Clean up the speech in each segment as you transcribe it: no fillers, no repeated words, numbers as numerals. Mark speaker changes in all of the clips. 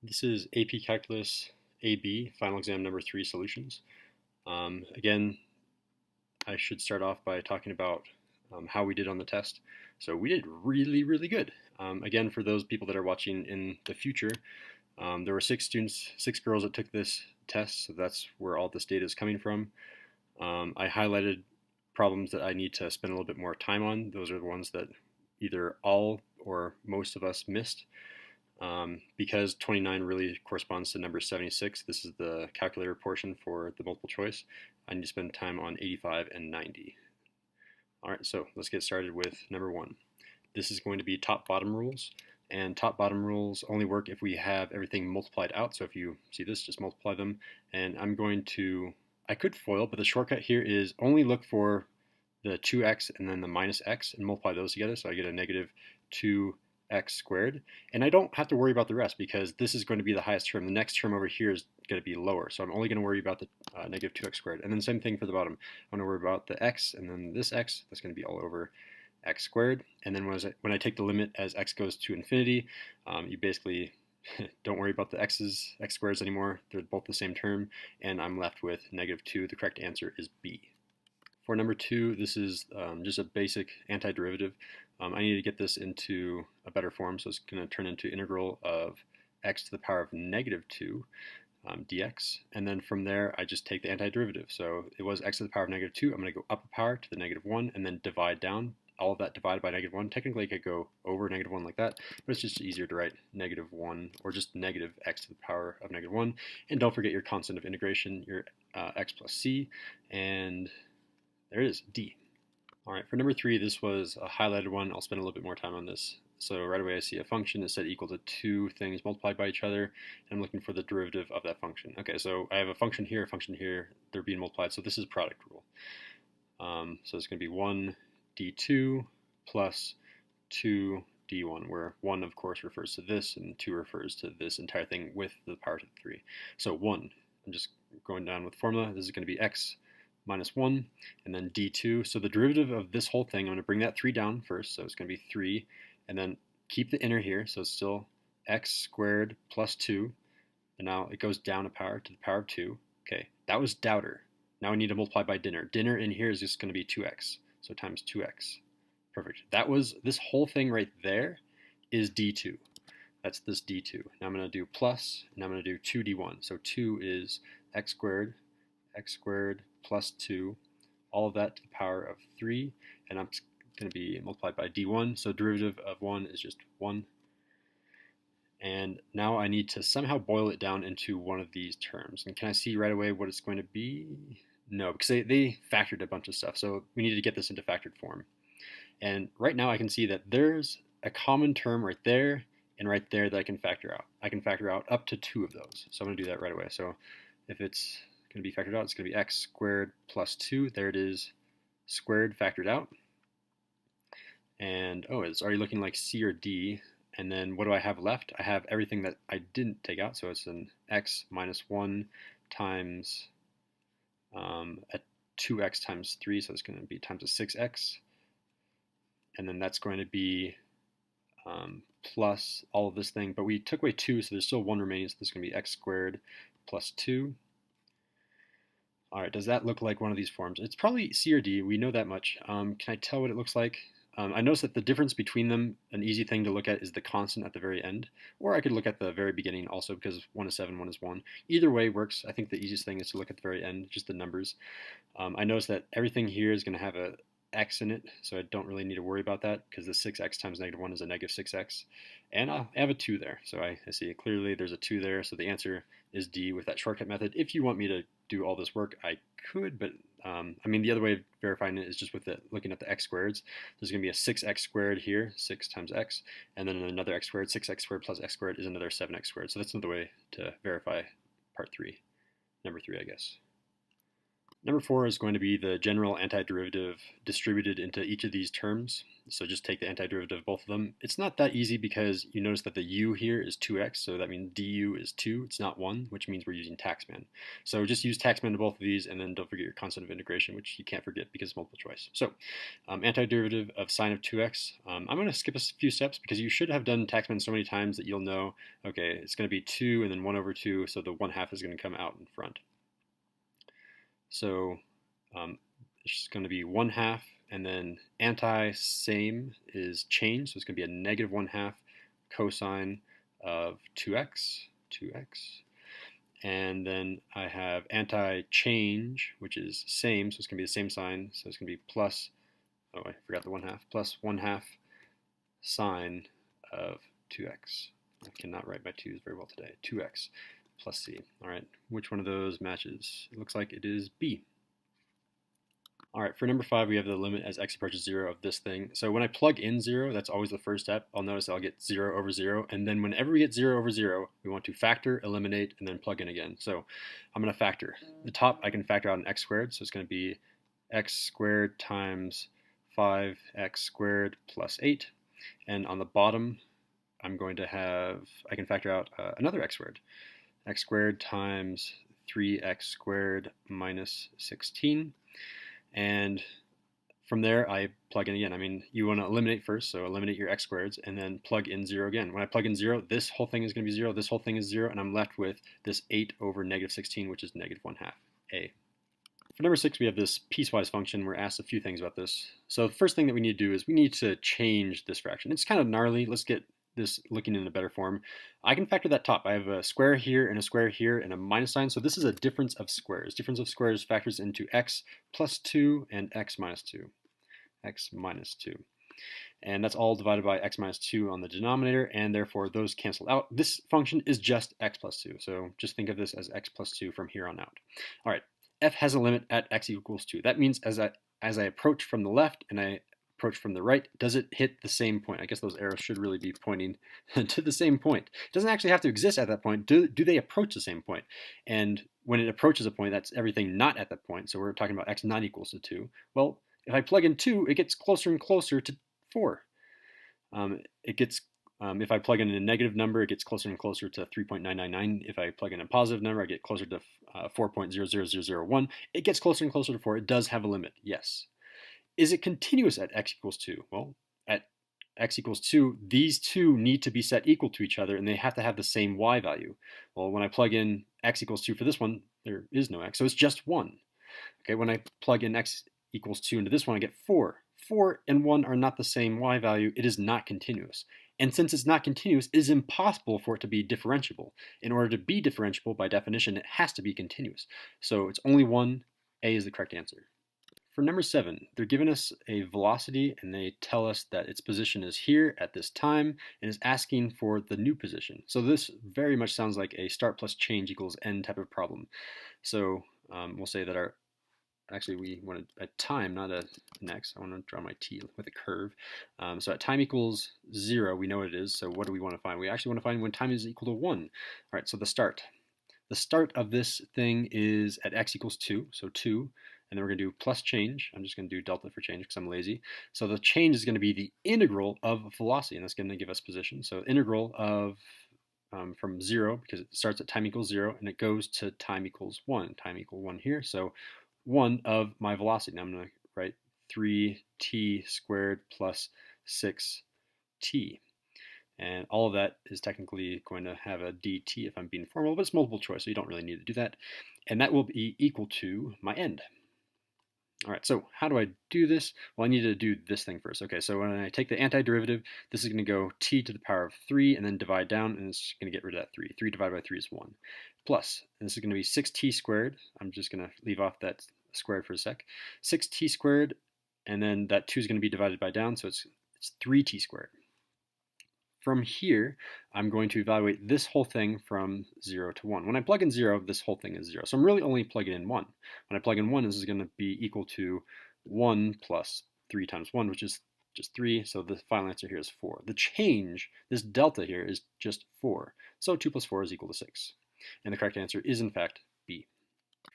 Speaker 1: This is AP Calculus AB, final exam number 3 solutions. Again, I should start off by talking about how we did on the test. So we did really, really good. Again, for those people that are watching in the future, there were 6 girls that took this test, so that's where all this data is coming from. I highlighted problems that I need to spend a little bit more time on. Those are the ones that either all or most of us missed. Because 29 really corresponds to number 76, this is the calculator portion for the multiple choice. I need to spend time on 85 and 90. All right, so let's get started with number 1. This is going to be top-bottom rules, and top-bottom rules only work if we have everything multiplied out. So if you see this, just multiply them, and I could FOIL, but the shortcut here is only look for the 2x and then the minus x and multiply those together, so I get a negative 2x squared. And I don't have to worry about the rest because this is going to be the highest term. The next term over here is going to be lower, so I'm only going to worry about the negative 2x squared. And then same thing for the bottom. I'm going to worry about the x and then this x. That's going to be all over x squared. And then when I take the limit as x goes to infinity, you basically don't worry about the x squareds anymore. They're both the same term, and I'm left with negative 2. The correct answer is B. For number 2, this is just a basic antiderivative. I need to get this into a better form, so it's going to turn into integral of x to the power of negative 2 dx. And then from there, I just take the antiderivative. So it was x to the power of negative 2. I'm going to go up a power to the negative 1 and then divide down. All of that divided by negative 1. Technically, I could go over negative 1 like that, but it's just easier to write negative 1 or just negative x to the power of negative 1. And don't forget your constant of integration, your x plus c, and there it is, D. All right, for number 3, this was a highlighted one. I'll spend a little bit more time on this. So right away I see a function that's set equal to 2 things multiplied by each other, and I'm looking for the derivative of that function. Okay, so I have a function here, they're being multiplied, so this is product rule. So it's going to be 1 d2 plus 2 d1, where 1 of course refers to this and 2 refers to this entire thing with the power to the 3. So 1, I'm just going down with formula, this is going to be x minus 1, and then d2. So the derivative of this whole thing, I'm going to bring that 3 down first, so it's going to be 3, and then keep the inner here, so it's still x squared plus 2, and now it goes down a power to the power of 2. Okay, that was doubter. Now I need to multiply by dinner. Dinner in here is just going to be 2x, so times 2x. Perfect. That was, this whole thing right there is d2. That's this d2. Now I'm going to do plus, and I'm going to do 2d1. So 2 is x squared plus 2, all of that to the power of 3, and I'm going to be multiplied by d1, so derivative of 1 is just 1. And now I need to somehow boil it down into one of these terms. And can I see right away what it's going to be? No, because they factored a bunch of stuff, so we need to get this into factored form. And right now I can see that there's a common term right there and right there that I can factor out. I can factor out up to 2 of those, so I'm going to do that right away. So if it's going to be factored out, it's going to be x squared plus 2. There it is, squared factored out. And oh, it's already looking like C or D. And then what do I have left? I have everything that I didn't take out. So it's an x minus 1 times a 2x times 3. So it's going to be times a 6x. And then that's going to be plus all of this thing. But we took away 2, so there's still 1 remaining. So this is going to be x squared plus 2. All right, does that look like one of these forms? It's probably C or D, we know that much. Can I tell what it looks like? I notice that the difference between them, an easy thing to look at is the constant at the very end, or I could look at the very beginning also because 1 is 7, 1 is 1. Either way works. I think the easiest thing is to look at the very end, just the numbers. I notice that everything here is going to have a x in it, so I don't really need to worry about that because the 6x times negative 1 is a negative 6x. And I have a 2 there, so I see it clearly. There's a 2 there, so the answer is D with that shortcut method. If you want me to do all this work, I could, but I mean, the other way of verifying it is just with looking at the x squareds. There's going to be a 6x squared here, 6 times x, and then another x squared. 6x squared plus x squared is another 7x squared. So that's another way to verify part 3, number 3, I guess. Number 4 is going to be the general antiderivative distributed into each of these terms. So just take the antiderivative of both of them. It's not that easy because you notice that the u here is 2x, so that means du is 2, it's not 1, which means we're using taxman. So just use taxman to both of these, and then don't forget your constant of integration, which you can't forget because it's multiple choice. So antiderivative of sine of 2x, I'm going to skip a few steps because you should have done taxman so many times that you'll know, okay, it's going to be 2 and then 1 over 2, so the 1/2 is going to come out in front. So it's going to be 1/2, and then anti-same is change, so it's going to be a negative 1/2 cosine of 2x, and then I have anti-change, which is same, so it's going to be the same sign, so it's going to be plus, oh, I forgot the 1/2, plus 1/2 sine of 2x. I cannot write my 2's very well today. 2x plus c. All right, which one of those matches? It looks like it is B. All right, for number 5, we have the limit as x approaches 0 of this thing. So when I plug in 0, that's always the first step. I'll notice I'll get 0 over 0, and then whenever we get 0 over 0, we want to factor, eliminate, and then plug in again. So I'm going to factor. The top, I can factor out an x squared, so it's going to be x squared times 5x squared plus 8. And on the bottom, I'm going to have, I can factor out another x squared. X squared times 3x squared minus 16. And from there, I plug in again. I mean, you want to eliminate first, so eliminate your x squareds, and then plug in 0 again. When I plug in 0, this whole thing is going to be 0, this whole thing is 0, and I'm left with this 8 over negative 16, which is negative 1/2, a. For number 6, we have this piecewise function. We're asked a few things about this. So the first thing that we need to do is we need to change this fraction. It's kind of gnarly. Let's get this looking in a better form. I can factor that top. I have a square here and a square here and a minus sign. So this is a difference of squares. Difference of squares factors into x plus 2 and x minus 2. X minus 2. And that's all divided by x minus 2 on the denominator, and therefore those cancel out. This function is just x plus 2. So just think of this as x plus 2 from here on out. All right, f has a limit at x equals 2. That means as I approach from the left and I approach from the right, does it hit the same point? I guess those arrows should really be pointing to the same point. It doesn't actually have to exist at that point. Do they approach the same point? And when it approaches a point, that's everything not at that point. So we're talking about x not equals to 2. Well, if I plug in 2, it gets closer and closer to 4. If I plug in a negative number, it gets closer and closer to 3.999. If I plug in a positive number, I get closer to 4.00001. It gets closer and closer to 4. It does have a limit, yes. Is it continuous at x equals 2? Well, at x equals 2, these two need to be set equal to each other, and they have to have the same y value. Well, when I plug in x equals 2 for this one, there is no x, so it's just 1. Okay, when I plug in x equals 2 into this one, I get 4. 4 and 1 are not the same y value. It is not continuous. And since it's not continuous, it is impossible for it to be differentiable. In order to be differentiable, by definition, it has to be continuous. So it's only 1. A is the correct answer. For number 7, they're giving us a velocity, and they tell us that its position is here at this time and is asking for the new position. So this very much sounds like a start plus change equals n type of problem. So we'll say that we want a time, not an x. I want to draw my t with a curve. So at time equals 0, we know what it is. So what do we want to find? We actually want to find when time is equal to 1. All right, so the start. The start of this thing is at x equals 2, so 2. And then we're going to do plus change. I'm just going to do delta for change because I'm lazy. So the change is going to be the integral of velocity, and that's going to give us position. So integral of from 0, because it starts at time equals 0, and it goes to time equals 1. Time equal 1 here. So 1 of my velocity. Now I'm going to write 3t squared plus 6t. And all of that is technically going to have a dt if I'm being formal, but it's multiple choice, so you don't really need to do that. And that will be equal to my end. All right, so how do I do this? Well, I need to do this thing first. Okay, so when I take the antiderivative, this is going to go t to the power of 3 and then divide down, and it's going to get rid of that 3. 3 divided by 3 is 1. Plus, and this is going to be 6t squared. I'm just going to leave off that squared for a sec. 6t squared, and then that 2 is going to be divided by down, so it's 3t squared. From here, I'm going to evaluate this whole thing from 0 to 1. When I plug in 0, this whole thing is 0. So I'm really only plugging in 1. When I plug in 1, this is going to be equal to 1 plus 3 times 1, which is just 3. So the final answer here is 4. The change, this delta here, is just 4. So 2 plus 4 is equal to 6. And the correct answer is, in fact, B.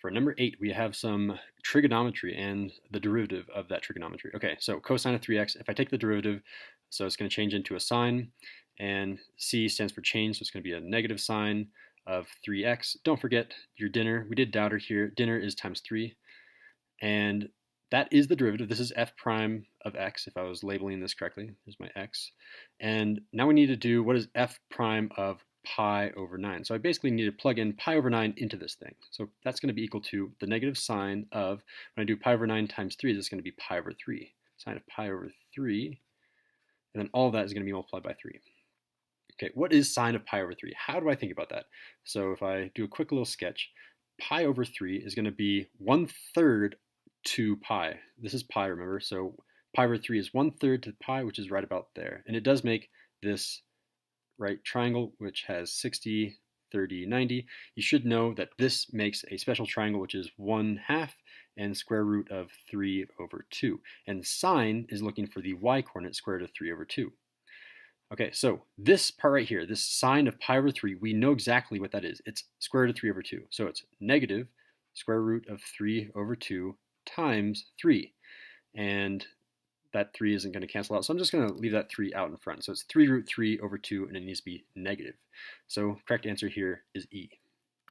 Speaker 1: For number 8, we have some trigonometry and the derivative of that trigonometry. Okay, so cosine of 3x, if I take the derivative, so it's going to change into a sine, and c stands for change, so it's going to be a negative sine of 3x. Don't forget your dinner. We did doubter here. Dinner is times 3, and that is the derivative. This is f prime of x, if I was labeling this correctly. Here's my x. And now we need to do what is f prime of pi over 9. So I basically need to plug in pi over 9 into this thing. So that's going to be equal to the negative sine of, when I do pi over 9 times 3, this is going to be pi over 3. Sine of pi over 3, and then all of that is going to be multiplied by 3. Okay, what is sine of pi over 3? How do I think about that? So if I do a quick little sketch, pi over 3 is going to be 1/3 to pi. This is pi, remember? So pi over 3 is 1/3 to pi, which is right about there. And it does make this right triangle, which has 60, 30, 90. You should know that this makes a special triangle, which is 1/2 and square root of 3 over 2. And sine is looking for the y-coordinate, square root of 3 over 2. Okay, so this part right here, this sine of pi over 3, we know exactly what that is. It's square root of 3 over 2. So it's negative square root of 3 over 2 times 3. And that 3 isn't going to cancel out. So I'm just going to leave that 3 out in front. So it's 3 root 3 over 2, and it needs to be negative. So correct answer here is E.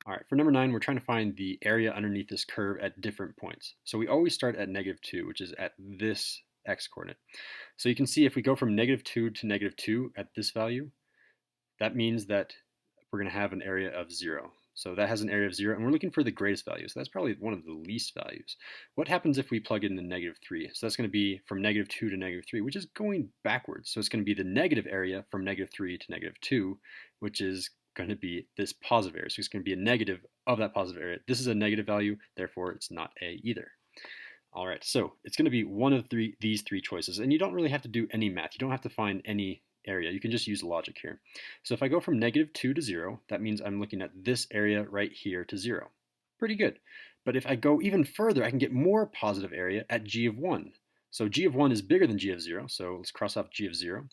Speaker 1: All right, for number 9, we're trying to find the area underneath this curve at different points. So we always start at -2, which is at this x-coordinate. So you can see if we go from -2 to -2 at this value, that means that we're going to have an area of 0. So that has an area of 0, and we're looking for the greatest value. So that's probably one of the least values. What happens if we plug in the -3? So that's going to be from -2 to -3, which is going backwards. So it's going to be the negative area from -3 to -2, which is going to be this positive area. So it's going to be a negative of that positive area. This is a negative value, therefore it's not A either. All right, so it's going to be one of these three choices, and you don't really have to do any math. You don't have to find any area. You can just use logic here. So if I go from -2 to 0, that means I'm looking at this area right here to 0. Pretty good. But if I go even further, I can get more positive area at g of 1. So g of 1 is bigger than g of 0, so let's cross off g of 0.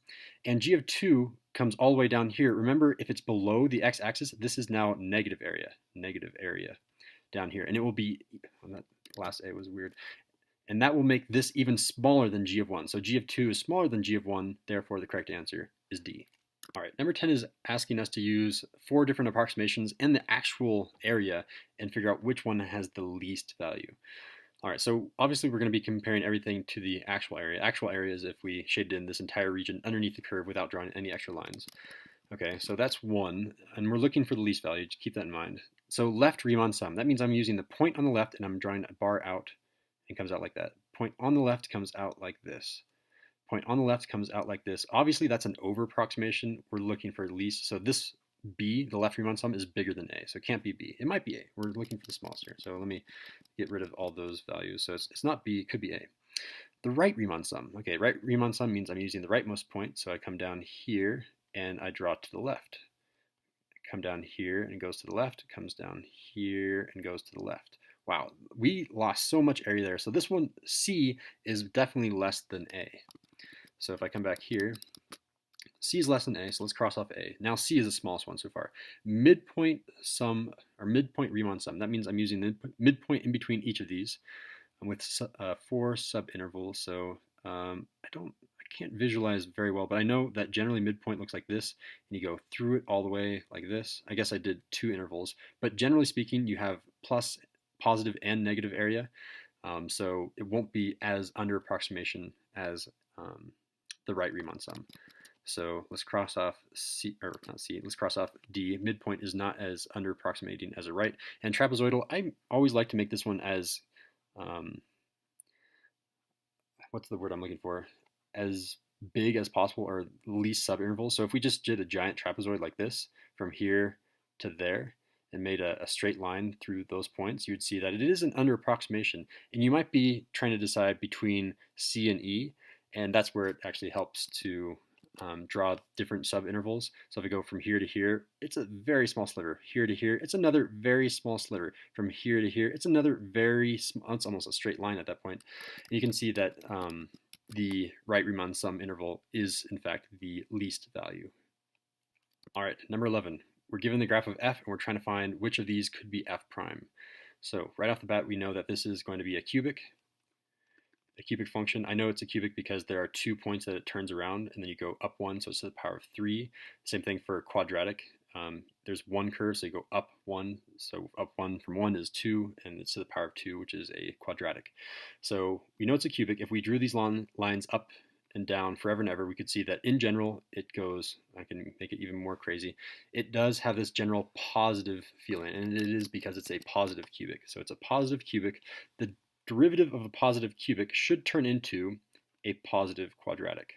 Speaker 1: And g of 2 comes all the way down here. Remember, if it's below the x-axis, this is now negative area down here. And it will be, oh, that last A was weird. And that will make this even smaller than g of 1. So g of 2 is smaller than g of 1, therefore the correct answer is D. All right, number 10 is asking us to use 4 different approximations and the actual area and figure out which one has the least value. All right, so obviously we're going to be comparing everything to the actual area. Actual area is if we shaded in this entire region underneath the curve without drawing any extra lines. Okay, so that's 1, and we're looking for the least value. Just keep that in mind. So left Riemann sum. That means I'm using the point on the left and I'm drawing a bar out. It comes out like that. Point on the left comes out like this. Point on the left comes out like this. Obviously, that's an over approximation. We're looking for least. So this B, the left Riemann sum, is bigger than A. So it can't be B. It might be A. We're looking for the smallest here. So let me get rid of all those values. So it's not B. It could be A. The right Riemann sum. Okay, right Riemann sum means I'm using the rightmost point. So I come down here and I draw to the left. Come down here and it goes to the left. It comes down here and goes to the left. Wow, we lost so much area there. So this one, C, is definitely less than A. So if I come back here, C is less than A, so let's cross off A. Now C is the smallest one so far. Midpoint sum, or midpoint Riemann sum, that means I'm using the midpoint in between each of these with 4 subintervals. So I can't visualize very well, but I know that generally midpoint looks like this, and you go through it all the way like this. I guess I did 2 intervals, but generally speaking, you have plus, positive, and negative area, so it won't be as under approximation as the right Riemann sum. So let's cross off C, or not C, let's cross off D. Midpoint is not as under approximating as a right. And trapezoidal, I always like to make this one as, what's the word I'm looking for? As big as possible, or least subinterval. So if we just did a giant trapezoid like this, from here to there, and made a straight line through those points, you would see that it is an under approximation. And you might be trying to decide between C and E, and that's where it actually helps to draw different subintervals. So if I go from here to here, it's a very small sliver. Here to here, it's another very small sliver. From here to here, it's another very small, it's almost a straight line at that point. And you can see that the right Riemann sum interval is, in fact, the least value. All right, number 11. We're given the graph of f, and we're trying to find which of these could be f prime. So right off the bat, we know that this is going to be a cubic function. I know it's a cubic because there are 2 points that it turns around, and then you go up 1, so it's to the power of 3. Same thing for quadratic. There's 1 curve, so you go up 1. So up 1 from 1 is 2, and it's to the power of 2, which is a quadratic. So we know it's a cubic. If we drew these lines up and down forever and ever, we could see that in general it goes, I can make it even more crazy, it does have this general positive feeling, and it is because it's a positive cubic. So it's a positive cubic. The derivative of a positive cubic should turn into a positive quadratic.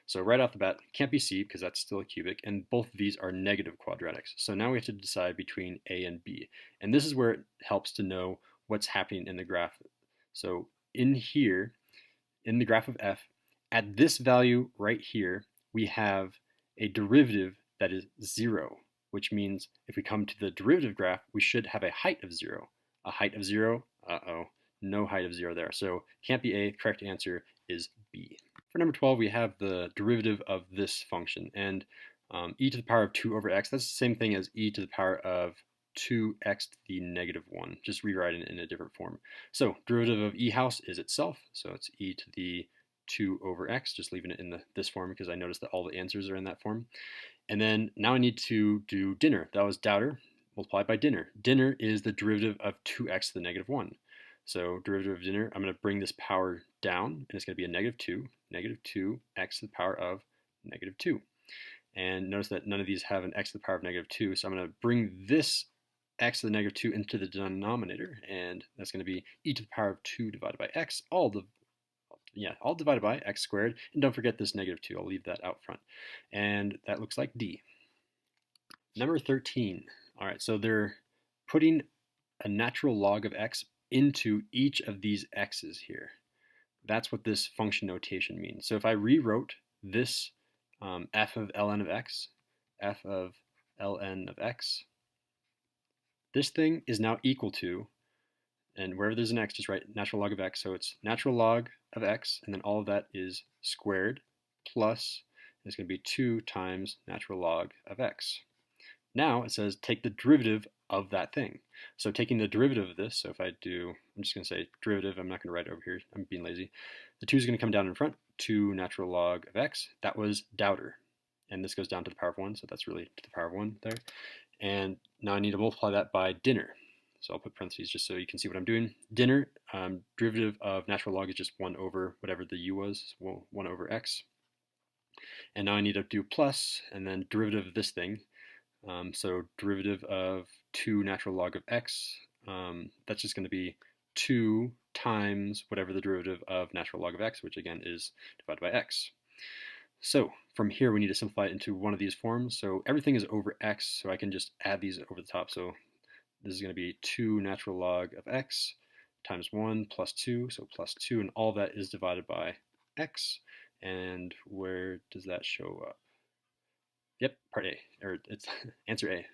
Speaker 1: So right off the bat, can't be C because that's still a cubic, and both of these are negative quadratics. So now we have to decide between A and B. And this is where it helps to know what's happening in the graph. So in here, in the graph of f, at this value right here, we have a derivative that is 0, which means if we come to the derivative graph, we should have a height of 0. A height of 0, no height of 0 there. So can't be A, correct answer is B. For number 12, we have the derivative of this function, and e to the power of 2 over x, that's the same thing as e to the power of 2x to the negative 1, just rewriting it in a different form. So derivative of e house is itself, so it's e to the 2 over x, just leaving it in this form because I noticed that all the answers are in that form. And then now I need to do dinner. That was doubter multiplied by dinner. Dinner is the derivative of 2x to the negative 1. So derivative of dinner, I'm going to bring this power down, and it's going to be a negative 2x to the power of negative 2. And notice that none of these have an x to the power of negative 2, so I'm going to bring this x to the negative 2 into the denominator, and that's going to be e to the power of 2 divided by x, all divided by x squared. And don't forget this negative 2, I'll leave that out front. And that looks like D. Number 13. All right, so they're putting a natural log of x into each of these x's here. That's what this function notation means. So if I rewrote this f of ln of x, this thing is now equal to, and wherever there's an x, just write natural log of x. So it's natural log of x, and then all of that is squared plus, it's going to be 2 times natural log of x. Now it says take the derivative of that thing. So taking the derivative of this, so if I do, I'm just going to say derivative, I'm not going to write it over here, I'm being lazy. The 2 is going to come down in front, 2 natural log of x. That was doubter. And this goes down to the power of 1, so that's really to the power of 1 there. And now I need to multiply that by dinner. So I'll put parentheses just so you can see what I'm doing. Dinner, derivative of natural log is just 1 over whatever the u was, 1 over x. And now I need to do plus, and then derivative of this thing. So derivative of 2 natural log of x, that's just going to be 2 times whatever the derivative of natural log of x, which again is divided by x. So from here we need to simplify it into one of these forms. So everything is over x, so I can just add these over the top. So this is going to be 2 natural log of x times 1 plus 2, so plus 2, and all that is divided by x. And where does that show up? Yep, part A, or it's answer A.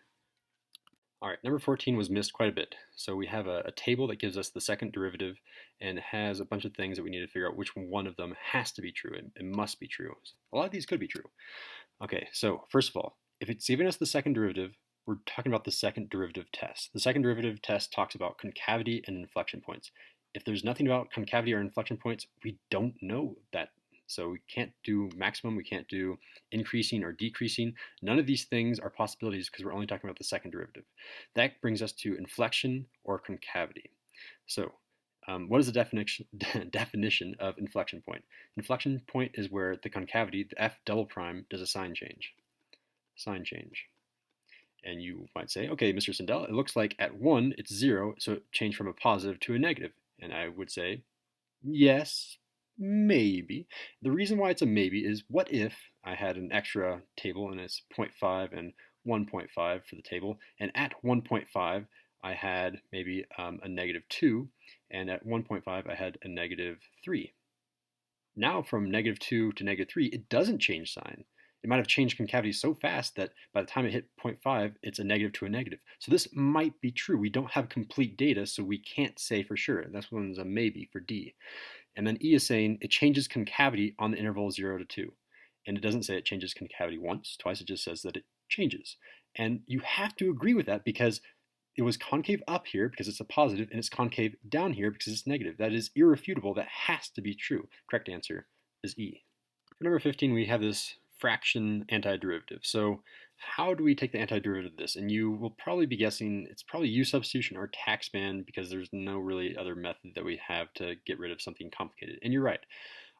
Speaker 1: All right, number 14 was missed quite a bit. So we have a table that gives us the second derivative and has a bunch of things that we need to figure out which one of them has to be true. It must be true. A lot of these could be true. Okay, so first of all, if it's giving us the second derivative, we're talking about the second derivative test. The second derivative test talks about concavity and inflection points. If there's nothing about concavity or inflection points, we don't know that. So we can't do maximum, we can't do increasing or decreasing. None of these things are possibilities because we're only talking about the second derivative. That brings us to inflection or concavity. So what is the definition of inflection point? Inflection point is where the concavity, the f double prime, does a sign change. And you might say, okay, Mr. Sindel, it looks like at 1 it's 0, so it changed from a positive to a negative. And I would say, yes, maybe. The reason why it's a maybe is what if I had an extra table and it's 0.5 and 1.5 for the table, and at 1.5 I had maybe a negative 2, and at 1.5 I had a negative 3. Now from negative 2 to negative 3, it doesn't change sign. It might have changed concavity so fast that by the time it hit 0.5, it's a negative to a negative. So this might be true. We don't have complete data, so we can't say for sure. That's one's a maybe for D. And then E is saying it changes concavity on the interval 0 to 2. And it doesn't say it changes concavity once, twice, it just says that it changes. And you have to agree with that because it was concave up here because it's a positive, and it's concave down here because it's negative. That is irrefutable. That has to be true. Correct answer is E. For number 15, we have this fraction antiderivative. So how do we take the antiderivative of this? And you will probably be guessing it's probably U substitution or taxman, because there's no really other method that we have to get rid of something complicated. And you're right.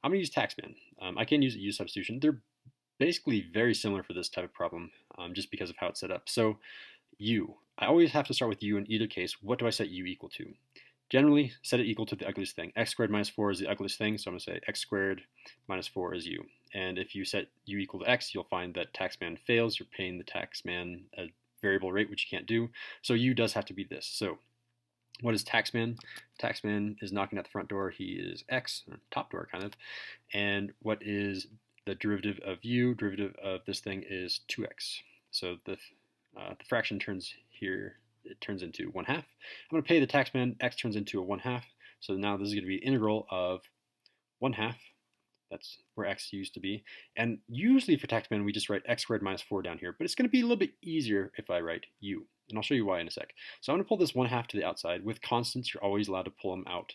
Speaker 1: I'm going to use taxman. I can use U substitution. They're basically very similar for this type of problem, just because of how it's set up. So U. I always have to start with U in either case. What do I set U equal to? Generally, set it equal to the ugliest thing. X squared minus 4 is the ugliest thing, so I'm going to say x squared minus 4 is U. And if you set U equal to X, you'll find that taxman fails. You're paying the taxman a variable rate, which you can't do. So U does have to be this. So what is taxman? Taxman is knocking at the front door. He is X, or top door kind of. And what is the derivative of U? Derivative of this thing is 2x. So the fraction turns here, it turns into 1/2. I'm going to pay the taxman, x turns into a 1/2. So now this is going to be integral of 1/2. That's where x used to be. And usually for taxman, we just write x squared minus 4 down here. But it's going to be a little bit easier if I write u. And I'll show you why in a sec. So I'm going to pull this 1/2 to the outside. With constants, you're always allowed to pull them out.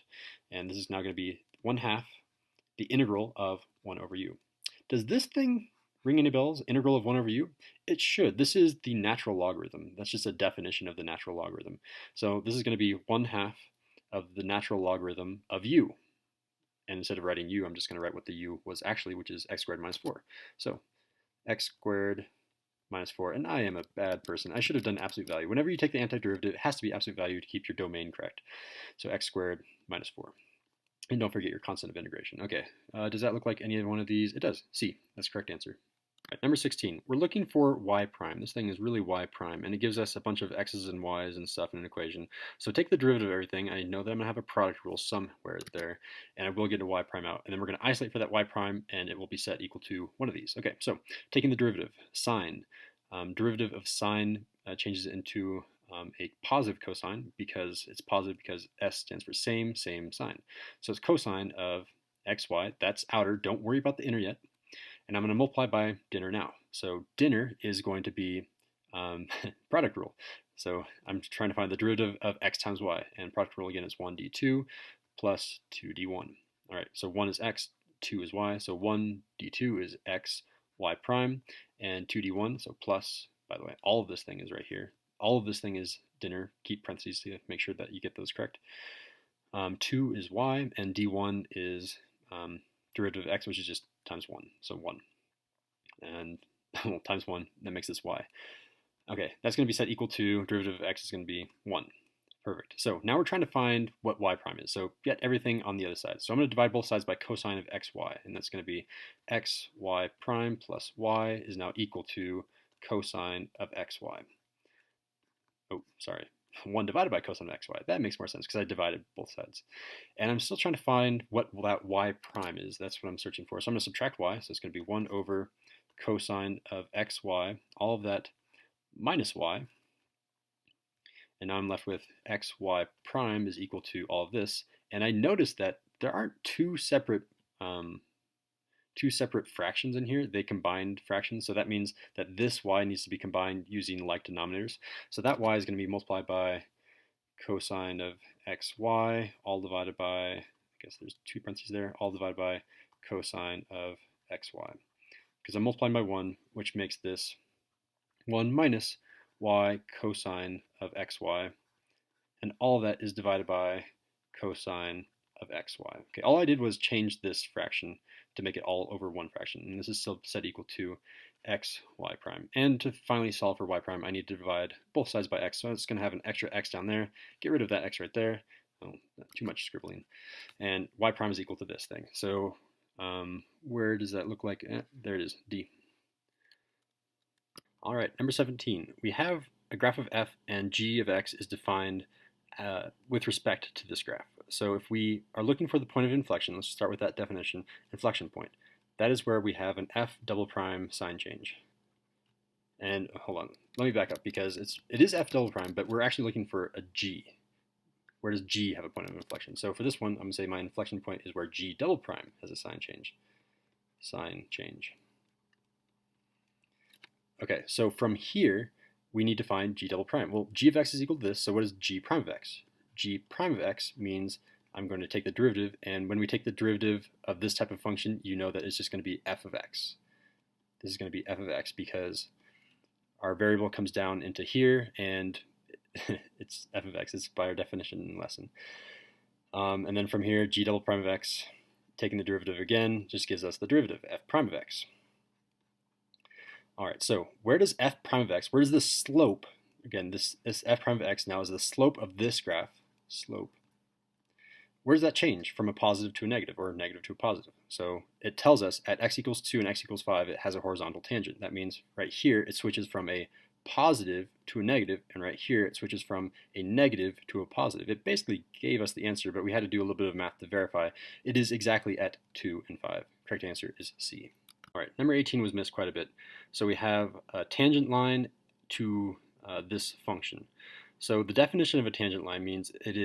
Speaker 1: And this is now going to be 1/2 the integral of 1 over u. Does this thing ring any bells? Integral of 1 over u? It should. This is the natural logarithm. That's just a definition of the natural logarithm. So this is going to be 1/2 of the natural logarithm of u. And instead of writing u, I'm just going to write what the u was actually, which is x squared minus 4. So x squared minus 4. And I am a bad person. I should have done absolute value. Whenever you take the antiderivative, it has to be absolute value to keep your domain correct. So x squared minus 4. And don't forget your constant of integration. Okay, does that look like any one of these? It does. C, that's the correct answer. Right, number 16, we're looking for y prime. This thing is really y prime, and it gives us a bunch of x's and y's and stuff in an equation. So take the derivative of everything. I know that I'm going to have a product rule somewhere there, and I will get a y prime out. And then we're going to isolate for that y prime, and it will be set equal to one of these. Okay, so taking the derivative, sine. Derivative of sine changes it into a positive cosine, because it's positive because S stands for same sign. So it's cosine of xy. That's outer. Don't worry about the inner yet. And I'm going to multiply by dinner now. So dinner is going to be product rule. So I'm trying to find the derivative of x times y. And product rule again is 1d2 plus 2d1. All right, so 1 is x, 2 is y. So 1d2 is x, y prime, and 2d1, so plus, by the way, all of this thing is right here. All of this thing is dinner. Keep parentheses to make sure that you get those correct. 2 is y, and d1 is derivative of x, which is just times 1, so 1. And well, times 1, that makes this y. Okay, that's going to be set equal to, derivative of x is going to be 1. Perfect. So now we're trying to find what y prime is. So get everything on the other side. So I'm going to divide both sides by cosine of xy, and that's going to be xy prime plus y is now equal to cosine of xy. Oh, sorry. 1 divided by cosine of xy. That makes more sense because I divided both sides. And I'm still trying to find what that y prime is. That's what I'm searching for. So I'm going to subtract y. So it's going to be 1 over cosine of xy, all of that minus y. And now I'm left with xy prime is equal to all of this. And I noticed that there aren't two separate fractions in here. They combined fractions. So that means that this y needs to be combined using like denominators. So that y is going to be multiplied by cosine of xy, all divided by, I guess there's two parentheses there, all divided by cosine of xy. Because I'm multiplying by 1, which makes this 1 minus y cosine of xy, and all of that is divided by cosine of xy. Okay, all I did was change this fraction to make it all over one fraction, and this is still set equal to x y prime. And to finally solve for y prime, I need to divide both sides by x, so it's going to have an extra x down there. Get rid of that x right there. Oh, not too much scribbling. And y prime is equal to this thing. So where does that look like? There it is, D. All right, number 17. We have a graph of f, and g of x is defined with respect to this graph. So if we are looking for the point of inflection, let's start with that definition, inflection point. That is where we have an f double prime sign change. And hold on, let me back up, because it is f double prime, but we're actually looking for a g. Where does g have a point of inflection? So for this one, I'm going to say my inflection point is where g double prime has a sign change. Sign change. Okay, so from here, we need to find g double prime. Well, g of x is equal to this, so what is g prime of x? G prime of x means I'm going to take the derivative, and when we take the derivative of this type of function, you know that it's just going to be f of x. This is going to be f of x because our variable comes down into here, and it's f of x. It's by our definition lesson. And then from here, g double prime of x, taking the derivative again, just gives us the derivative, f prime of x. All right, so where does f prime of x, where does the slope, again, this f prime of x now is the slope of this graph, slope. Where does that change from a positive to a negative or a negative to a positive? So it tells us at x equals 2 and x equals 5, it has a horizontal tangent. That means right here, it switches from a positive to a negative, and right here, it switches from a negative to a positive. It basically gave us the answer, but we had to do a little bit of math to verify. It is exactly at 2 and 5. Correct answer is C. All right, number 18 was missed quite a bit. So we have a tangent line to this function. So the definition of a tangent line means it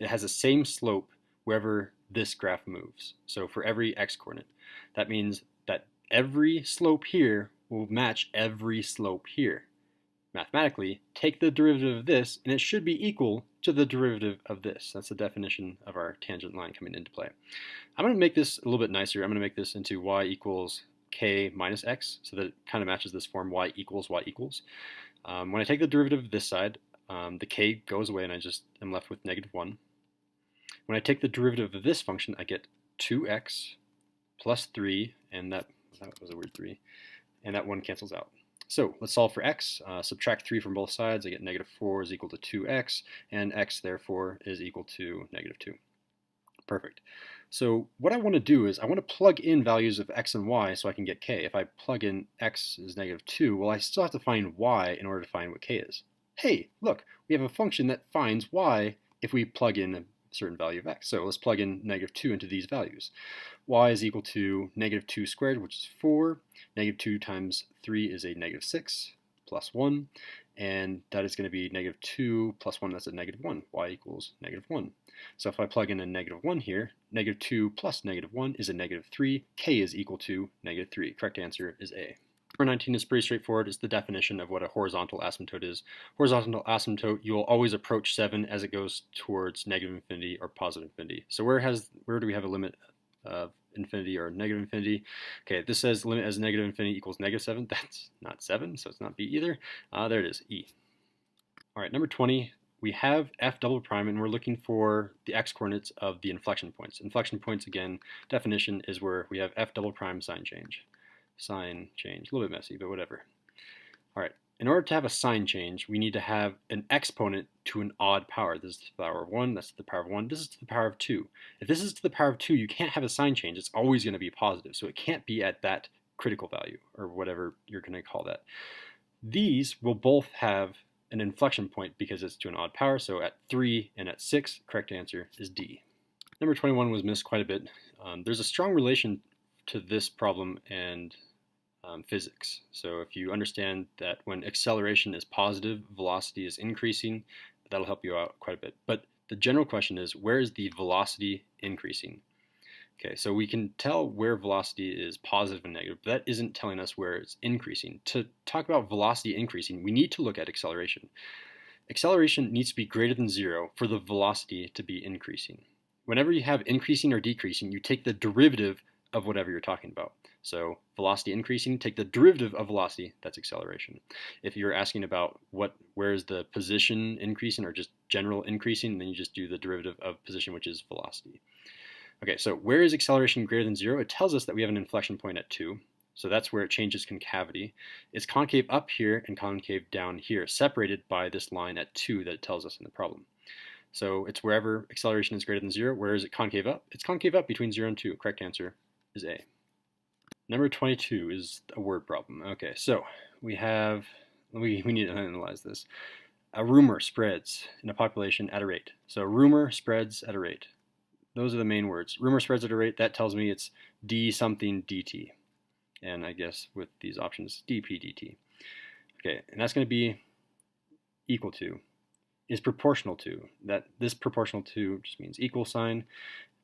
Speaker 1: has the same slope wherever this graph moves. So for every x coordinate, that means that every slope here will match every slope here. Mathematically, take the derivative of this, and it should be equal to the derivative of this. That's the definition of our tangent line coming into play. I'm going to make this a little bit nicer. I'm going to make this into y equals k minus x, so that it kind of matches this form, y equals y equals. When I take the derivative of this side, the k goes away, and I just am left with negative 1. When I take the derivative of this function, I get 2x plus 3, and that was a weird 3, and that 1 cancels out. So let's solve for x. Subtract 3 from both sides. I get negative 4 is equal to 2x, and x, therefore, is equal to negative 2. Perfect. So what I want to do is I want to plug in values of x and y so I can get k. If I plug in x is negative 2, well, I still have to find y in order to find what k is. Hey, look, we have a function that finds y if we plug in a certain value of x. So let's plug in negative 2 into these values. Y is equal to negative 2 squared, which is 4. Negative 2 times 3 is a negative 6 plus 1. And that is going to be negative 2 plus 1, that's a negative 1. Y equals negative 1. So if I plug in a negative 1 here, negative 2 plus negative 1 is a negative 3. K is equal to negative 3. Correct answer is A. Number 19 is pretty straightforward. It's the definition of what a horizontal asymptote is. Horizontal asymptote, you will always approach 7 as it goes towards negative infinity or positive infinity. So where do we have a limit of infinity or negative infinity? Okay, this says limit as negative infinity equals negative 7. That's not 7, so it's not B either. There it is, E. All right, number 20, we have f double prime, and we're looking for the x coordinates of the inflection points. Inflection points, again, definition is where we have f double prime sign change. Sign change, a little bit messy, but whatever. All right, in order to have a sign change, we need to have an exponent to an odd power. This is to the power of 1, that's to the power of 1, this is to the power of 2. If this is to the power of 2, you can't have a sign change. It's always going to be positive, so it can't be at that critical value, or whatever you're going to call that. These will both have an inflection point because it's to an odd power, so at 3 and at 6, correct answer is D. Number 21 was missed quite a bit. There's a strong relation to this problem and physics. So if you understand that when acceleration is positive, velocity is increasing, that'll help you out quite a bit. But the general question is, where is the velocity increasing? Okay, so we can tell where velocity is positive and negative, but that isn't telling us where it's increasing. To talk about velocity increasing, we need to look at acceleration. Acceleration needs to be greater than 0 for the velocity to be increasing. Whenever you have increasing or decreasing, you take the derivative of whatever you're talking about. So velocity increasing, take the derivative of velocity, that's acceleration. If you're asking about where is the position increasing or just general increasing, then you just do the derivative of position, which is velocity. Okay, so where is acceleration greater than 0? It tells us that we have an inflection point at 2. So that's where it changes concavity. It's concave up here and concave down here, separated by this line at 2 that it tells us in the problem. So it's wherever acceleration is greater than 0. Where is it concave up? It's concave up between 0 and 2. Correct answer is A. Number 22 is a word problem. Okay, so we need to analyze this. A rumor spreads in a population at a rate. So rumor spreads at a rate. Those are the main words. Rumor spreads at a rate, that tells me it's d something dt. And I guess with these options, dp dt. Okay, and that's going to be equal to, is proportional to. That this proportional to just means equal sign.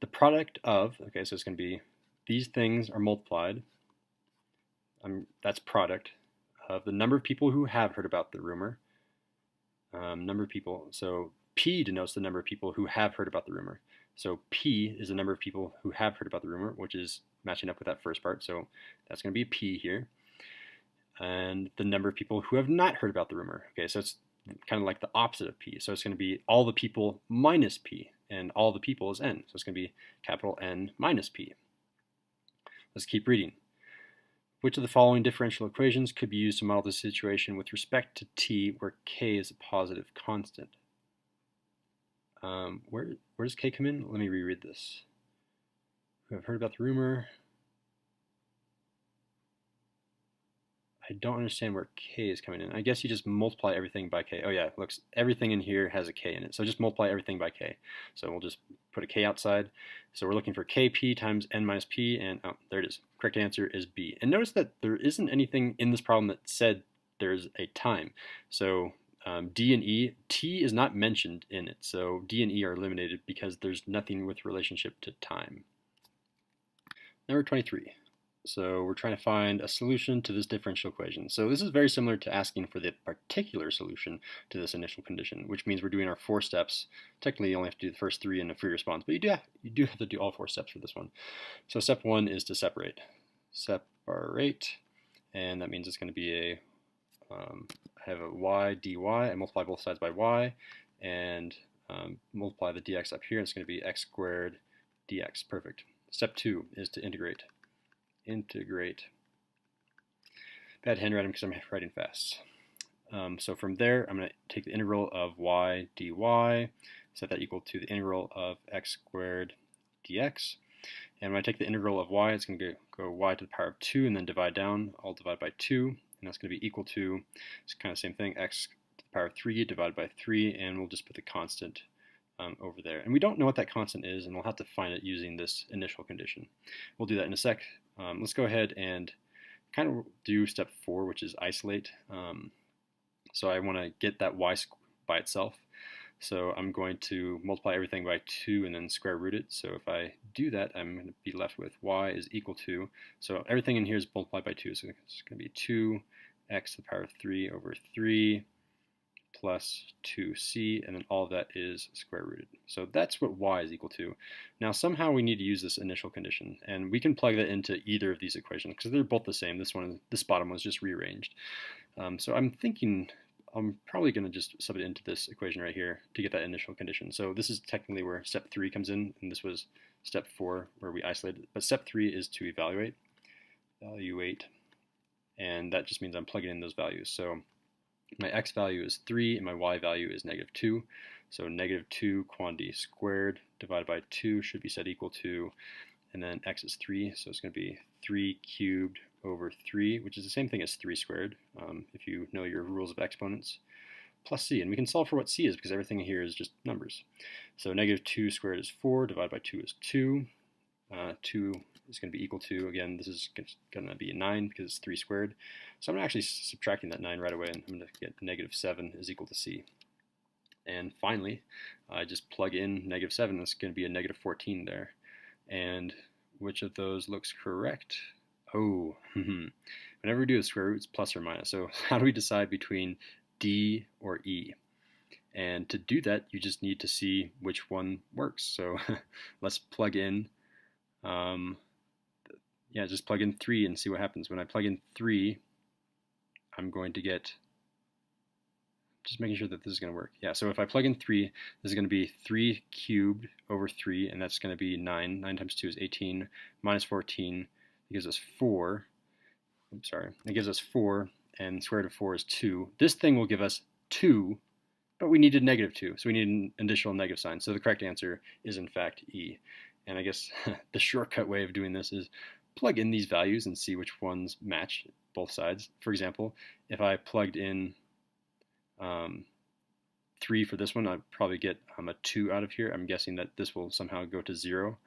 Speaker 1: The product of, okay, so it's going to be these things are multiplied. That's product of the number of people who have heard about the rumor number of people. So P denotes the number of people who have heard about the rumor. So P is the number of people who have heard about the rumor, which is matching up with that first part. So that's going to be P here. And the number of people who have not heard about the rumor. Okay, so it's kind of like the opposite of P. So it's going to be all the people minus P, and all the people is N. So it's going to be capital N minus P. Let's keep reading. Which of the following differential equations could be used to model the situation with respect to t where k is a positive constant? Where does k come in? Let me reread this. Who have heard about the rumor? I don't understand where k is coming in. I guess you just multiply everything by k. Oh yeah, looks, everything in here has a k in it. So just multiply everything by k. So we'll just put a k outside. So we're looking for kp times n minus p, and oh, there it is. Correct answer is B. And notice that there isn't anything in this problem that said there's a time. So D and E, t is not mentioned in it. So D and E are eliminated because there's nothing with relationship to time. Number 23. So we're trying to find a solution to this differential equation. So this is very similar to asking for the particular solution to this initial condition, which means we're doing our 4 steps. Technically, you only have to do the first 3 in a free response, but you do have to do all 4 steps for this one. So step 1 is to separate. Separate, and that means it's going to be I have a y dy. I multiply both sides by y, and multiply the dx up here. It's going to be x squared dx. Perfect. Step 2 is to integrate. Integrate. Bad handwriting because I'm writing fast. So from there, I'm going to take the integral of y dy, set that equal to the integral of x squared dx. And when I take the integral of y, it's going to go y to the power of 2 and then divide down. I'll divide by 2, and that's going to be equal to, it's kind of the same thing, x to the power of 3 divided by 3, and we'll just put the constant over there. And we don't know what that constant is, and we'll have to find it using this initial condition. We'll do that in a sec. Let's go ahead and kind of do step 4, which is isolate. So I want to get that y by itself. So I'm going to multiply everything by 2 and then square root it. So if I do that, I'm going to be left with y is equal to, so everything in here is multiplied by 2. So it's going to be 2x to the power of 3 over 3 plus 2c, and then all of that is square rooted. So that's what y is equal to. Now somehow we need to use this initial condition, and we can plug that into either of these equations because they're both the same. This bottom was just rearranged. So I'm thinking I'm probably going to just sub it into this equation right here to get that initial condition. So this is technically where step 3 comes in, and this was step 4 where we isolated. But step 3 is to evaluate, and that just means I'm plugging in those values. So my x value is 3 and my y value is -2. So -2 quantity squared divided by 2 should be set equal to, and then x is 3, so it's going to be 3 cubed over 3, which is the same thing as 3 squared, if you know your rules of exponents, plus c. And we can solve for what c is because everything here is just numbers. So -2 squared is 4, divided by 2 is 2. 2 is going to be equal to, again, this is going to be a 9 because it's 3 squared. So I'm actually subtracting that 9 right away, and I'm going to get -7 is equal to c. And finally, I just plug in -7. That's going to be a -14 there. And which of those looks correct? Oh, whenever we do a square root, it's plus or minus. So how do we decide between D or E? And to do that, you just need to see which one works. So let's plug in, just plug in 3 and see what happens. When I plug in 3, I'm going to get, just making sure that this is going to work. Yeah, so if I plug in 3, this is going to be 3 cubed over 3, and that's going to be 9. 9 times 2 is 18, minus 14. It gives us 4. Oops, sorry. It gives us 4, and square root of 4 is 2. This thing will give us 2, but we needed -2, so we need an additional negative sign. So the correct answer is in fact E. And I guess the shortcut way of doing this is plug in these values and see which ones match both sides. For example, if I plugged in 3 for this one, I'd probably get a 2 out of here. I'm guessing that this will somehow go to 0.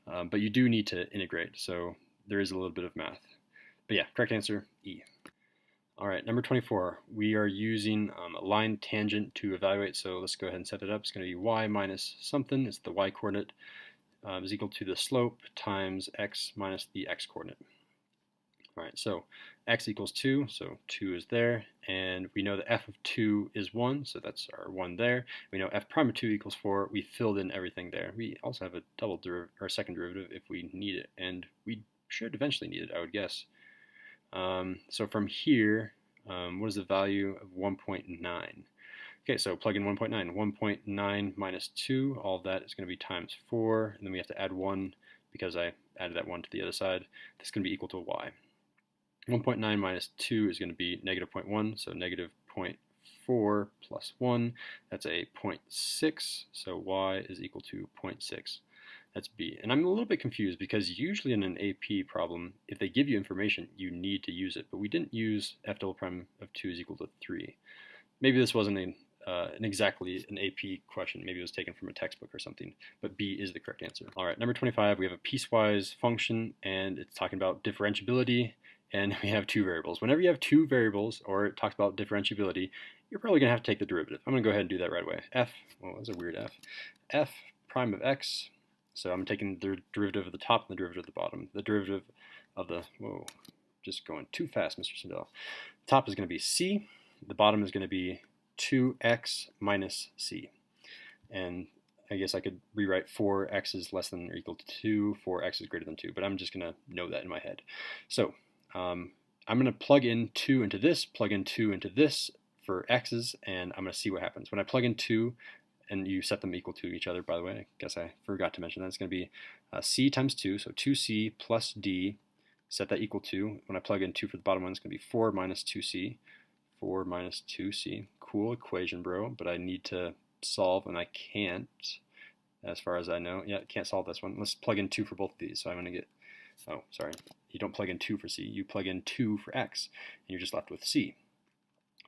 Speaker 1: But you do need to integrate, so there is a little bit of math. But yeah, correct answer, E. All right, number 24. We are using a line tangent to evaluate, so let's go ahead and set it up. It's going to be y minus something. It's the y coordinate is equal to the slope times x minus the x coordinate. All right, so x equals 2, so 2 is there, and we know that f of 2 is 1, so that's our 1 there. We know f prime of 2 equals 4. We filled in everything there. We also have a double derivative, or second derivative, if we need it, and we should eventually need it, I would guess. So from here, what is the value of 1.9? Okay, so plug in 1.9. 1.9 minus 2, all of that is going to be times 4, and then we have to add 1 because I added that 1 to the other side. This is going to be equal to y. 1.9 minus 2 is going to be negative 0.1, so negative 0.4 plus 1, that's a 0.6, so y is equal to 0.6. That's B. And I'm a little bit confused because usually in an AP problem, if they give you information, you need to use it. But we didn't use f double prime of 2 is equal to 3. Maybe this wasn't exactly an AP question. Maybe it was taken from a textbook or something. But B is the correct answer. All right, number 25, we have a piecewise function, and it's talking about differentiability. And we have two variables. Whenever you have two variables, or it talks about differentiability, you're probably going to have to take the derivative. I'm going to go ahead and do that right away. That's a weird f prime of x. So I'm taking the derivative of the top and the derivative of the bottom. The derivative of the, just going too fast, Mr. Sindel. Top is going to be c. The bottom is going to be 2x minus c. And I guess I could rewrite 4x is less than or equal to 2, 4x is greater than 2, but I'm just going to know that in my head. So I'm going to plug in 2 into this, plug in 2 into this for x's, and I'm going to see what happens. When I plug in 2, and you set them equal to each other, by the way, I guess I forgot to mention that. It's going to be c times 2, so 2c plus d, set that equal to, when I plug in 2 for the bottom one, it's going to be 4 minus 2c, 4 minus 2c. Cool equation, bro, but I need to solve, and I can't, as far as I know. Yeah, I can't solve this one. Let's plug in 2 for both of these, so I'm going to get, oh, sorry, you don't plug in 2 for c, you plug in 2 for x, and you're just left with c.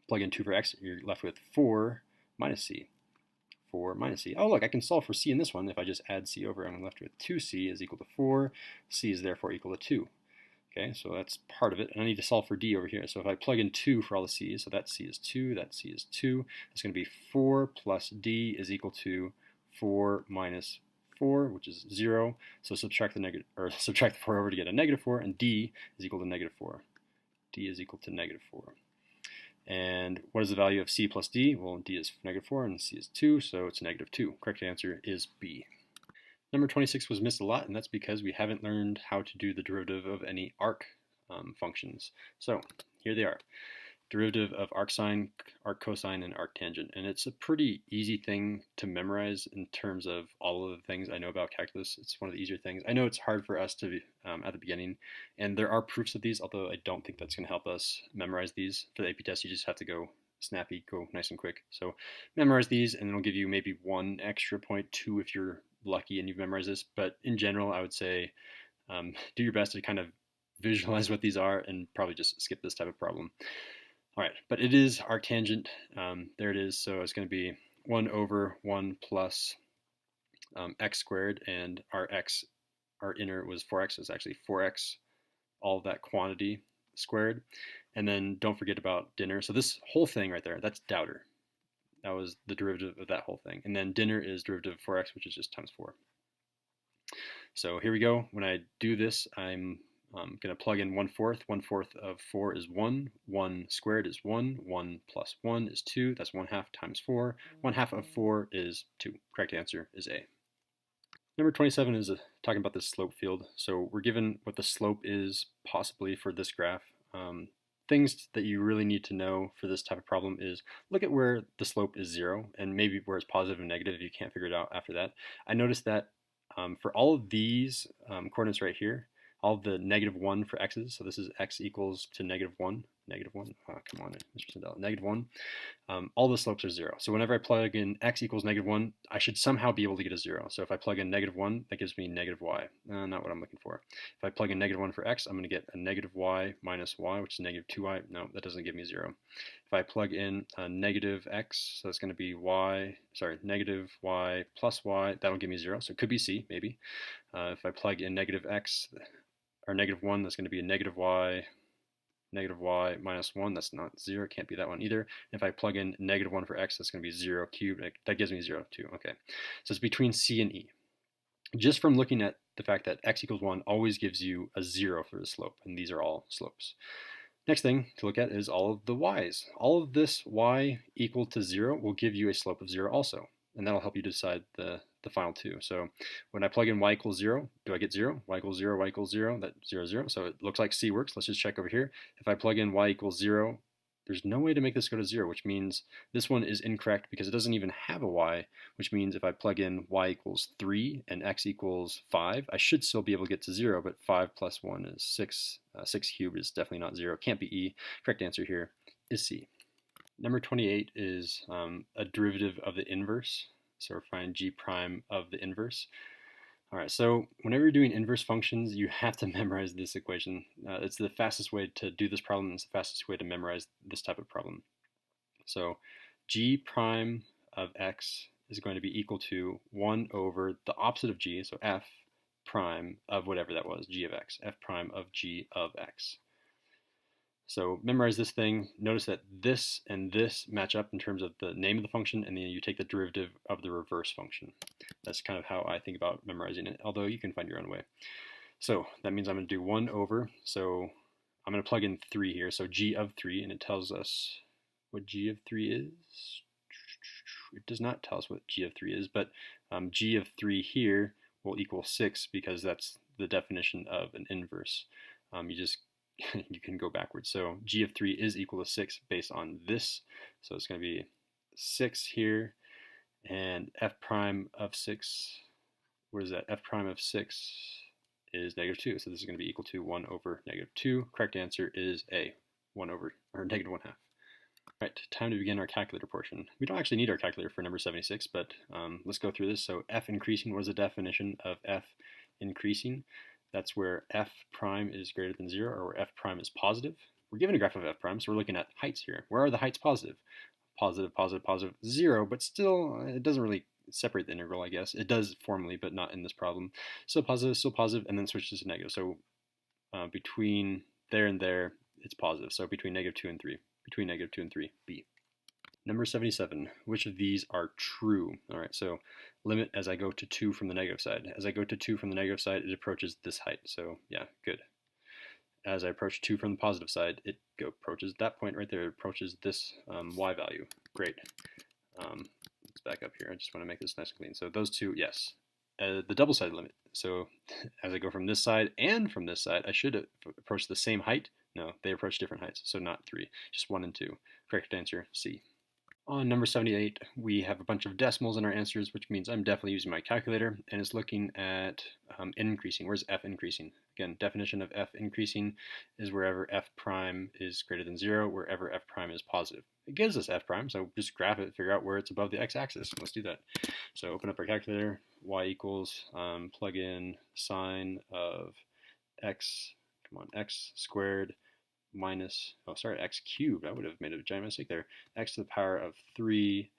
Speaker 1: Plug in 2 for x, you're left with 4 minus c. 4 minus c. Oh, look, I can solve for c in this one. If I just add c over, I'm left with 2c is equal to 4. C is therefore equal to 2. Okay, so that's part of it. And I need to solve for d over here. So if I plug in 2 for all the c's, so that c is 2, that c is 2. It's going to be 4 plus d is equal to 4 minus 4, which is 0. So subtract the 4 over to get a negative 4, and d is equal to negative 4. D is equal to negative 4. And what is the value of c plus d? Well, d is negative 4 and c is 2, so it's negative 2. Correct answer is B. Number 26 was missed a lot, and that's because we haven't learned how to do the derivative of any arc functions. So here they are. Derivative of arcsine, arccosine, and arctangent. And it's a pretty easy thing to memorize in terms of all of the things I know about calculus. It's one of the easier things. I know it's hard for us to at the beginning, and there are proofs of these, although I don't think that's going to help us memorize these. For the AP test, you just have to go snappy, go nice and quick. So memorize these, and it'll give you maybe 1 extra point, 2 if you're lucky and you've memorized this. But in general, I would say do your best to kind of visualize what these are and probably just skip this type of problem. All right, but it is arctangent. There it is. So it's going to be 1 over 1 plus x squared, and our inner was 4x. So it's actually 4x, all of that quantity squared. And then don't forget about dinner. So this whole thing right there, that's doubter. That was the derivative of that whole thing. And then dinner is derivative of 4x, which is just times 4. So here we go. When I do this, I'm going to plug in 1/4. 1/4 of 4 is 1. 1 squared is 1. 1 plus 1 is 2. That's 1/2 times 4. 1/2 of 4 is 2. Correct answer is A. Number 27 is talking about this slope field. So we're given what the slope is possibly for this graph. Things that you really need to know for this type of problem is look at where the slope is 0 and maybe where it's positive and negative if you can't figure it out after that. I noticed that for all of these coordinates right here, all of the -1 for x's, so this is x equals to -1, -1, oh, come on, Mr. Sindel, -1, all the slopes are 0. So whenever I plug in x equals -1, I should somehow be able to get a 0. So if I plug in -1, that gives me -y. Not what I'm looking for. If I plug in -1 for x, I'm going to get a -y minus y, which is -2y. No, that doesn't give me 0. If I plug in a -x, so it's going to be -y plus y, that'll give me 0. So it could be c, maybe. If I plug in -x, or -1, that's going to be a -y minus 1, that's not 0, it can't be that one either. And if I plug in -1 for x, that's going to be 0 cubed, that gives me 0 too. Okay, so it's between c and e. Just from looking at the fact that x equals 1 always gives you a 0 for the slope, and these are all slopes. Next thing to look at is all of the y's. All of this y equal to 0 will give you a slope of 0 also, and that'll help you decide the final two. So when I plug in y equals 0, do I get 0? Y equals 0, y equals 0, that's 0, 0. So it looks like C works. Let's just check over here. If I plug in y equals 0, there's no way to make this go to 0, which means this one is incorrect because it doesn't even have a y, which means if I plug in y equals 3 and x equals 5, I should still be able to get to 0, but 5 plus 1 is 6. 6 cubed is definitely not 0. Can't be E. Correct answer here is C. Number 28 is a derivative of the inverse. So we're finding g prime of the inverse. All right, so whenever you're doing inverse functions, you have to memorize this equation. It's the fastest way to do this problem. It's the fastest way to memorize this type of problem. So g prime of x is going to be equal to 1 over the opposite of g, so f prime of whatever that was, g of x, f prime of g of x. So memorize this thing. Notice that this and this match up in terms of the name of the function, and then you take the derivative of the reverse function. That's kind of how I think about memorizing it, although you can find your own way. So that means I'm going to do 1 over, so I'm going to plug in 3 here, so g of 3, and it tells us what g of 3 is. It does not tell us what g of 3 is, but g of 3 here will equal 6 because that's the definition of an inverse. You can go backwards. So g of 3 is equal to 6 based on this. So it's going to be 6 here, and f prime of 6, what is that? F prime of 6 is negative 2. So this is going to be equal to 1 over negative 2. Correct answer is A, 1 over, or negative 1/2. All right, time to begin our calculator portion. We don't actually need our calculator for number 76, but let's go through this. So f increasing, what is the definition of f increasing? That's where f prime is greater than 0, or where f prime is positive. We're given a graph of f prime, so we're looking at heights here. Where are the heights positive? Positive, positive, positive, 0, but still, it doesn't really separate the integral, I guess. It does formally, but not in this problem. Still positive, and then switches to negative. So between there and there, it's positive. So between negative 2 and 3. Between negative 2 and 3, B. Number 77, which of these are true? All right, so limit as I go to 2 from the negative side. As I go to 2 from the negative side, it approaches this height. So yeah, good. As I approach 2 from the positive side, it approaches that point right there. It approaches this y value. Great. Let's back up here. I just want to make this nice and clean. So those two, yes. The double-sided limit. So as I go from this side and from this side, I should approach the same height. No, they approach different heights, so not 3, just 1 and 2. Correct answer, C. On number 78, we have a bunch of decimals in our answers, which means I'm definitely using my calculator, and it's looking at increasing. Where's f increasing? Again, definition of f increasing is wherever f prime is greater than 0, wherever f prime is positive. It gives us f prime, so just graph it, figure out where it's above the x-axis. Let's do that. So open up our calculator, y equals, plug in sine of x, x squared minus, x cubed. I would have made a giant mistake there. X to the power of 3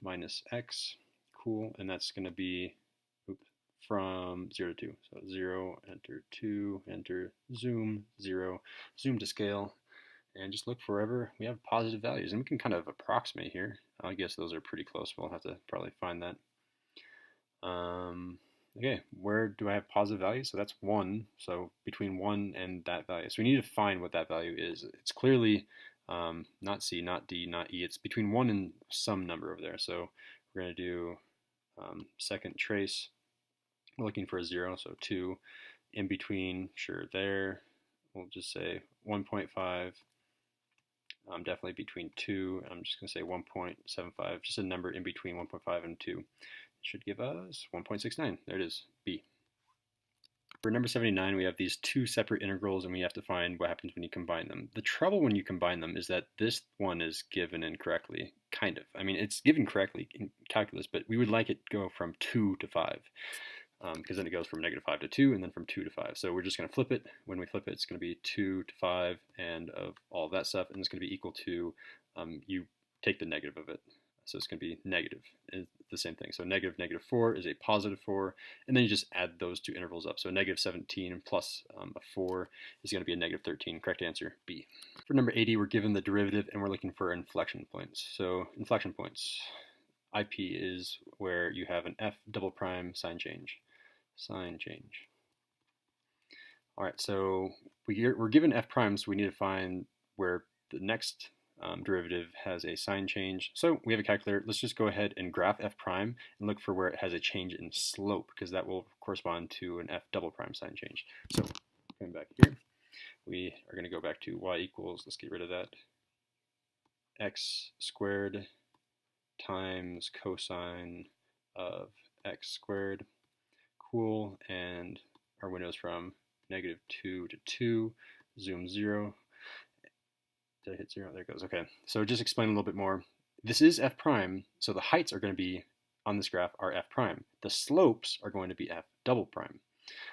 Speaker 1: minus x. Cool. And that's going to be from 0 to 2. So 0, enter 2, enter zoom, 0, zoom to scale, and just look for wherever we have positive values. And we can kind of approximate here. I guess those are pretty close. We'll have to probably find that. Okay, where do I have positive values? So that's 1, so between 1 and that value. So we need to find what that value is. It's clearly not C, not D, not E. It's between 1 and some number over there. So we're going to do second trace. We're looking for a 0, so 2. In between, sure, there. We'll just say 1.5. Definitely between 2. I'm just going to say 1.75, just a number in between 1.5 and 2. Should give us 1.69. There it is, B. For number 79, we have these two separate integrals, and we have to find what happens when you combine them. The trouble when you combine them is that this one is given incorrectly, kind of. I mean, it's given correctly in calculus, but we would like it to go from 2 to 5, because then it goes from negative 5 to 2, and then from 2 to 5. So we're just going to flip it. When we flip it, it's going to be 2 to 5, and of all that stuff, and it's going to be equal to, you take the negative of it. So it's going to be negative. It's the same thing. So negative 4 is a positive 4, and then you just add those two intervals up. So negative 17 plus a 4 is going to be a negative 13. Correct answer, B. For number 80, we're given the derivative, and we're looking for inflection points. So inflection points, IP is where you have an f double prime sign change. Sign change. All right, so we're given f prime, so we need to find where the next derivative has a sign change. So we have a calculator. Let's just go ahead and graph f prime and look for where it has a change in slope, because that will correspond to an f double prime sign change. So coming back here, we are going to go back to y equals, let's get rid of that, x squared times cosine of x squared. Cool, and our window is from -2 to 2, zoom 0. Did I hit 0? There it goes. Okay, so just explain a little bit more. This is f prime, so the heights are going to be, on this graph, are f prime. The slopes are going to be f double prime.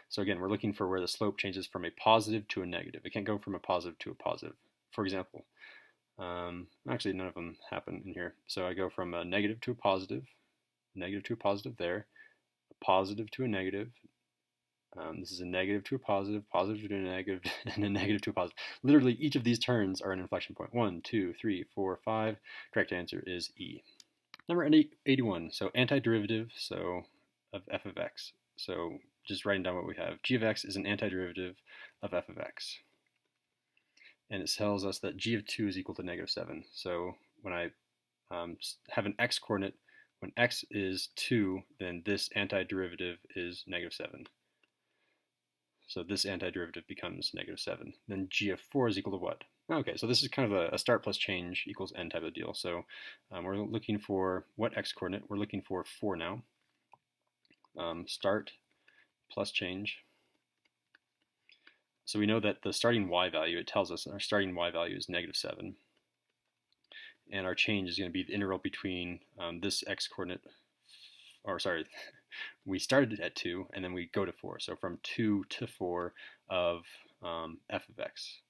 Speaker 1: So again, we're looking for where the slope changes from a positive to a negative. It can't go from a positive to a positive. For example, actually none of them happen in here. So I go from a negative to a positive there, a positive to a negative. This is a negative to a positive to a negative, and a negative to a positive. Literally, each of these turns are an inflection point. 1, 2, 3, 4, 5. Correct answer is E. Number 81. So antiderivative, so of f of x. So just writing down what we have. G of x is an antiderivative of f of x. And it tells us that g of 2 is equal to -7. So when I have an x coordinate, when x is 2, then this antiderivative is -7. So this antiderivative becomes -7. Then g of 4 is equal to what? Okay, so this is kind of a start plus change equals n type of deal. So we're looking for what x coordinate? We're looking for 4 now. Start plus change. So we know that the starting y value, it tells us our starting y value is -7. And our change is going to be the integral between this x coordinate, or sorry, we started at 2 and then we go to 4. So from 2 to 4 of f of x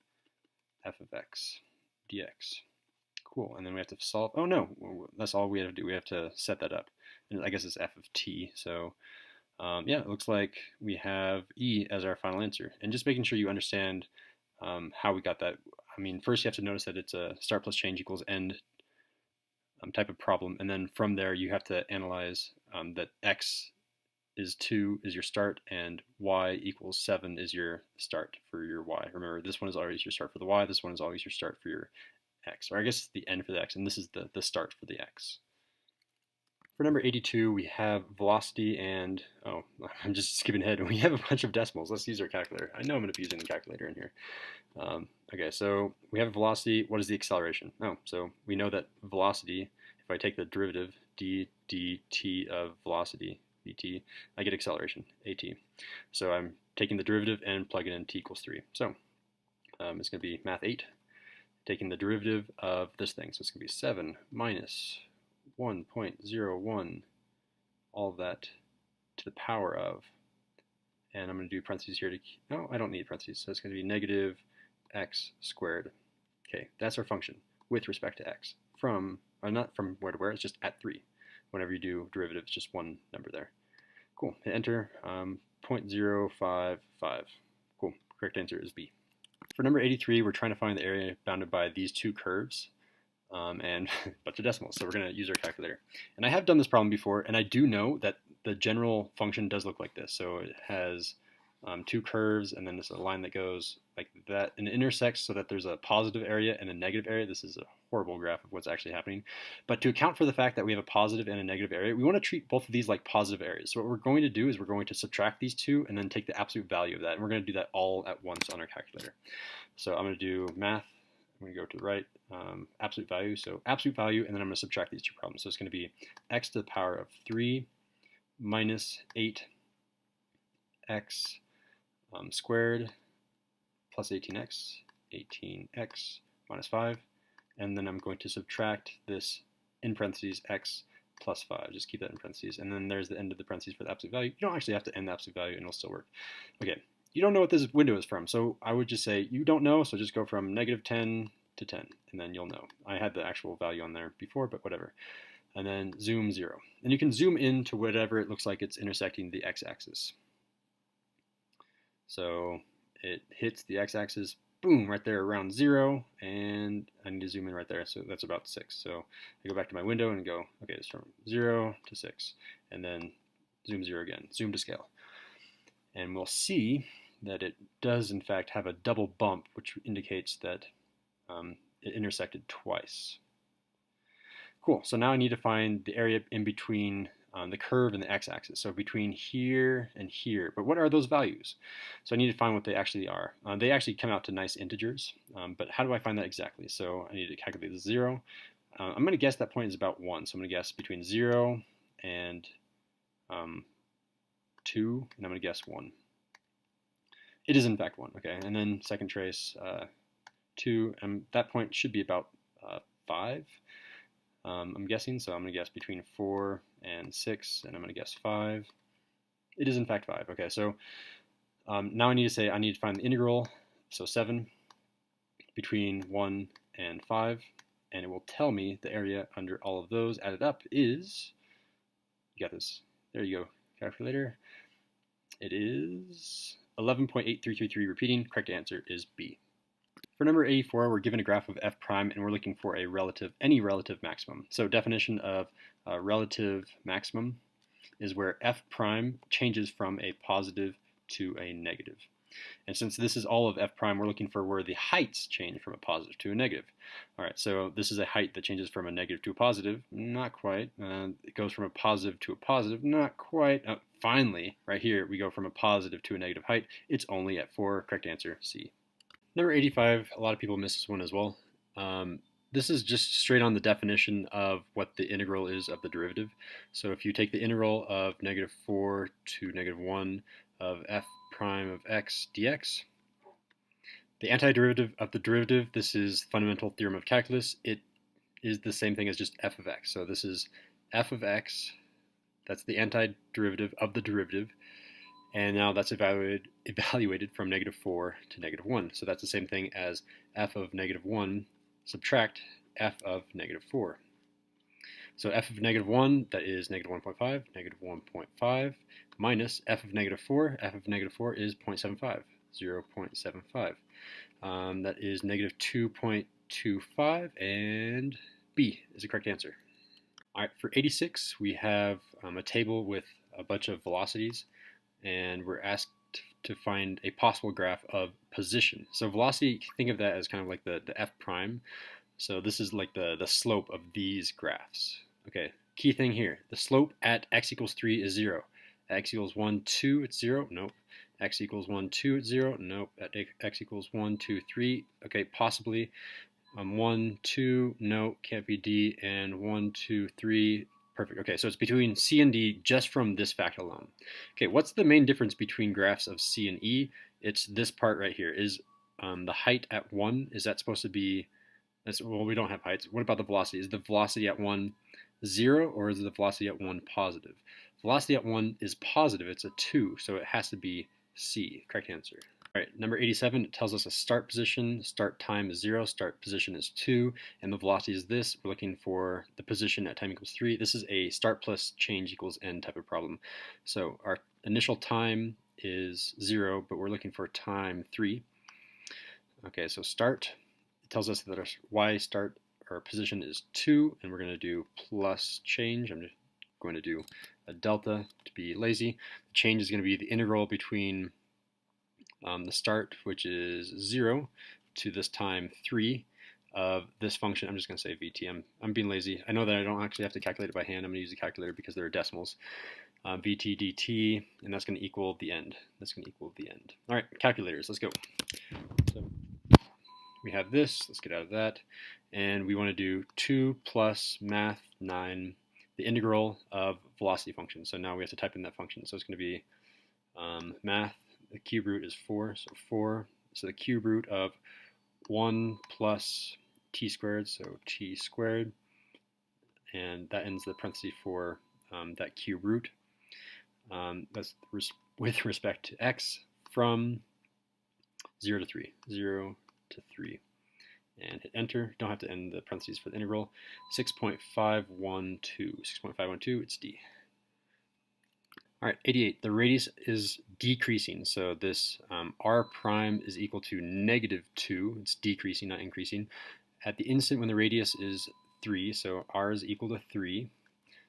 Speaker 1: dx. Cool. And then we have to solve. Oh no, that's all we have to do. We have to set that up. And I guess it's f of t. So yeah, it looks like we have E as our final answer. And just making sure you understand how we got that. I mean, first you have to notice that it's a start plus change equals end type of problem. And then from there you have to analyze that x is 2 is your start and y equals 7 is your start for your y. Remember, this one is always your start for the y, this one is always your start for your x. Or I guess it's the end for the x, and this is the start for the x. For number 82, we have velocity and, oh, I'm just skipping ahead. We have a bunch of decimals. Let's use our calculator. I know I'm going to be using the calculator in here. Okay, so we have velocity. What is the acceleration? Oh, so we know that velocity, if I take the derivative, d dt of velocity, vt, I get acceleration, at. So I'm taking the derivative and plugging in t equals 3. So it's going to be math 8, taking the derivative of this thing. So it's going to be 7 minus 1.01, all of that to the power of, and I'm going to do parentheses here to, no, I don't need parentheses, so it's going to be negative x squared. Okay, that's our function with respect to x. From, not from where to where, it's just at 3. Whenever you do derivatives, just one number there. Cool, hit enter, 0.055. Cool, correct answer is B. For number 83, we're trying to find the area bounded by these two curves. And a bunch of decimals, so we're going to use our calculator. And I have done this problem before, and I do know that the general function does look like this. So it has two curves, and then there's a line that goes like that, and it intersects so that there's a positive area and a negative area. This is a horrible graph of what's actually happening. But to account for the fact that we have a positive and a negative area, we want to treat both of these like positive areas. So what we're going to do is we're going to subtract these two and then take the absolute value of that. And we're going to do that all at once on our calculator. So I'm going to do math. I'm going to go to the right, absolute value. So absolute value, and then I'm going to subtract these two problems. So it's going to be x to the power of 3 minus 8x squared plus 18x minus 5. And then I'm going to subtract this in parentheses x plus 5. Just keep that in parentheses. And then there's the end of the parentheses for the absolute value. You don't actually have to end the absolute value, and it'll still work. Okay. You don't know what this window is from, so I would just say you don't know, so just go from -10 to 10, and then you'll know. I had the actual value on there before, but whatever. And then zoom 0. And you can zoom in to whatever it looks like it's intersecting the x-axis. So it hits the x-axis, boom, right there around 0, and I need to zoom in right there, so that's about 6. So I go back to my window and go, okay, it's from 0 to 6, and then zoom 0 again, zoom to scale. And we'll see that it does in fact have a double bump, which indicates that it intersected twice. Cool, so now I need to find the area in between the curve and the x-axis, so between here and here. But what are those values? So I need to find what they actually are. They actually come out to nice integers, but how do I find that exactly? So I need to calculate the 0. I'm going to guess that point is about 1, so I'm going to guess between 0 and 2, and I'm going to guess 1. It is in fact 1, okay, and then second trace 2, and that point should be about 5. I'm guessing, so I'm going to guess between 4 and 6, and I'm going to guess 5. It is in fact 5. Okay, so now I need to find the integral, so 7, between 1 and 5, and it will tell me the area under all of those added up is, you got this, there you go, calculator, it is 11.8333 repeating. Correct answer is B. For number 84, we're given a graph of f prime, and we're looking for any relative maximum. So definition of a relative maximum is where f prime changes from a positive to a negative. And since this is all of f prime, we're looking for where the heights change from a positive to a negative. All right, so this is a height that changes from a negative to a positive. Not quite. It goes from a positive to a positive. Not quite. Finally, right here, we go from a positive to a negative height. It's only at 4. Correct answer, C. Number 85, a lot of people miss this one as well. This is just straight on the definition of what the integral is of the derivative. So if you take the integral of -4 to -1 of f prime of x dx, the antiderivative of the derivative, this is fundamental theorem of calculus, it is the same thing as just f of x. So this is f of x, that's the antiderivative of the derivative, and now that's evaluated from -4 to -1. So that's the same thing as f of -1 subtract f of -4. So f of -1, that is -1.5, -1.5, minus f of -4. F of -4 is 0.75, 0.75. That is -2.25, and B is the correct answer. All right, for 86, we have a table with a bunch of velocities, and we're asked to find a possible graph of position. So velocity, think of that as kind of like the f prime. So this is like the slope of these graphs. Okay, key thing here, the slope at x equals 3 is 0. At x equals 1, 2, it's 0. Nope. X equals 1, 2, it's 0. Nope. At x equals 1, 2, 3. Okay, possibly. 1, 2, no, can't be D, and 1, 2, 3. Perfect. Okay, so it's between C and D just from this fact alone. Okay, what's the main difference between graphs of C and E? It's this part right here. Is the height at 1, is that supposed to be, well, we don't have heights. What about the velocity? Is the velocity at 1 0, or is the velocity at 1 positive? Velocity at 1 is positive. It's a 2, so it has to be C. Correct answer. All right, number 87, it tells us a start position. Start time is 0, start position is 2, and the velocity is this. We're looking for the position at time equals 3. This is a start plus change equals n type of problem. So our initial time is 0, but we're looking for time 3. Okay, so start, it tells us that our y start, our position is 2, and we're going to do plus change. I'm just going to do a delta to be lazy. The change is going to be the integral between the start, which is 0, to this time 3 of this function. I'm just going to say VT. I'm being lazy. I know that I don't actually have to calculate it by hand. I'm going to use a calculator because there are decimals. VT dt, and that's going to equal the end. That's going to equal the end. All right, calculators, let's go. So we have this. Let's get out of that. And we want to do 2 plus math 9, the integral of velocity function. So now we have to type in that function. So it's going to be math. The cube root is 4, so 4. So the cube root of 1 plus t squared, so t squared. And that ends the parenthesis for that cube root. That's with respect to x from 0 to 3. 0 to 3. And hit enter. Don't have to end the parentheses for the integral. 6.512. 6.512, it's D. All right, 88. The radius is decreasing. So this r prime is equal to -2. It's decreasing, not increasing. At the instant when the radius is 3, so r is equal to 3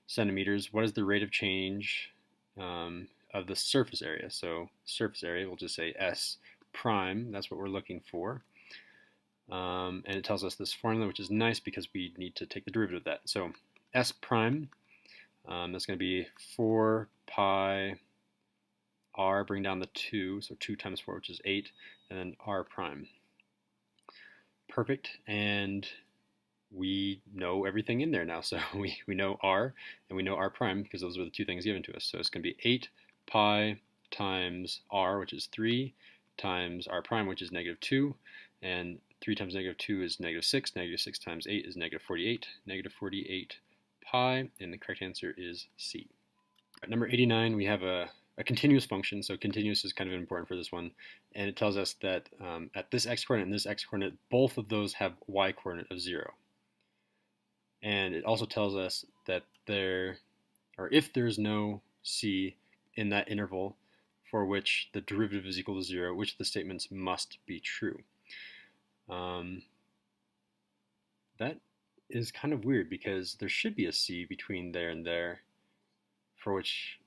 Speaker 1: centimeters, what is the rate of change of of the surface area. So surface area, we'll just say S prime, that's what we're looking for. And it tells us this formula, which is nice because we need to take the derivative of that. So S prime, that's going to be 4 pi r, bring down the 2, so 2 times 4, which is 8, and then r prime. Perfect, and we know everything in there now. So we know r and we know r prime because those were the two things given to us. So it's going to be 8 pi times r, which is 3, times r prime, which is -2, and 3 times -2 is -6. -6 times 8 is -48. -48 pi, and the correct answer is C. At number 89, we have a continuous function. So continuous is kind of important for this one, and it tells us that at this x-coordinate and this x-coordinate, both of those have y-coordinate of 0. And it also tells us that if there's no c in that interval for which the derivative is equal to 0, which of the statements must be true. That is kind of weird because there should be a c between there and there for which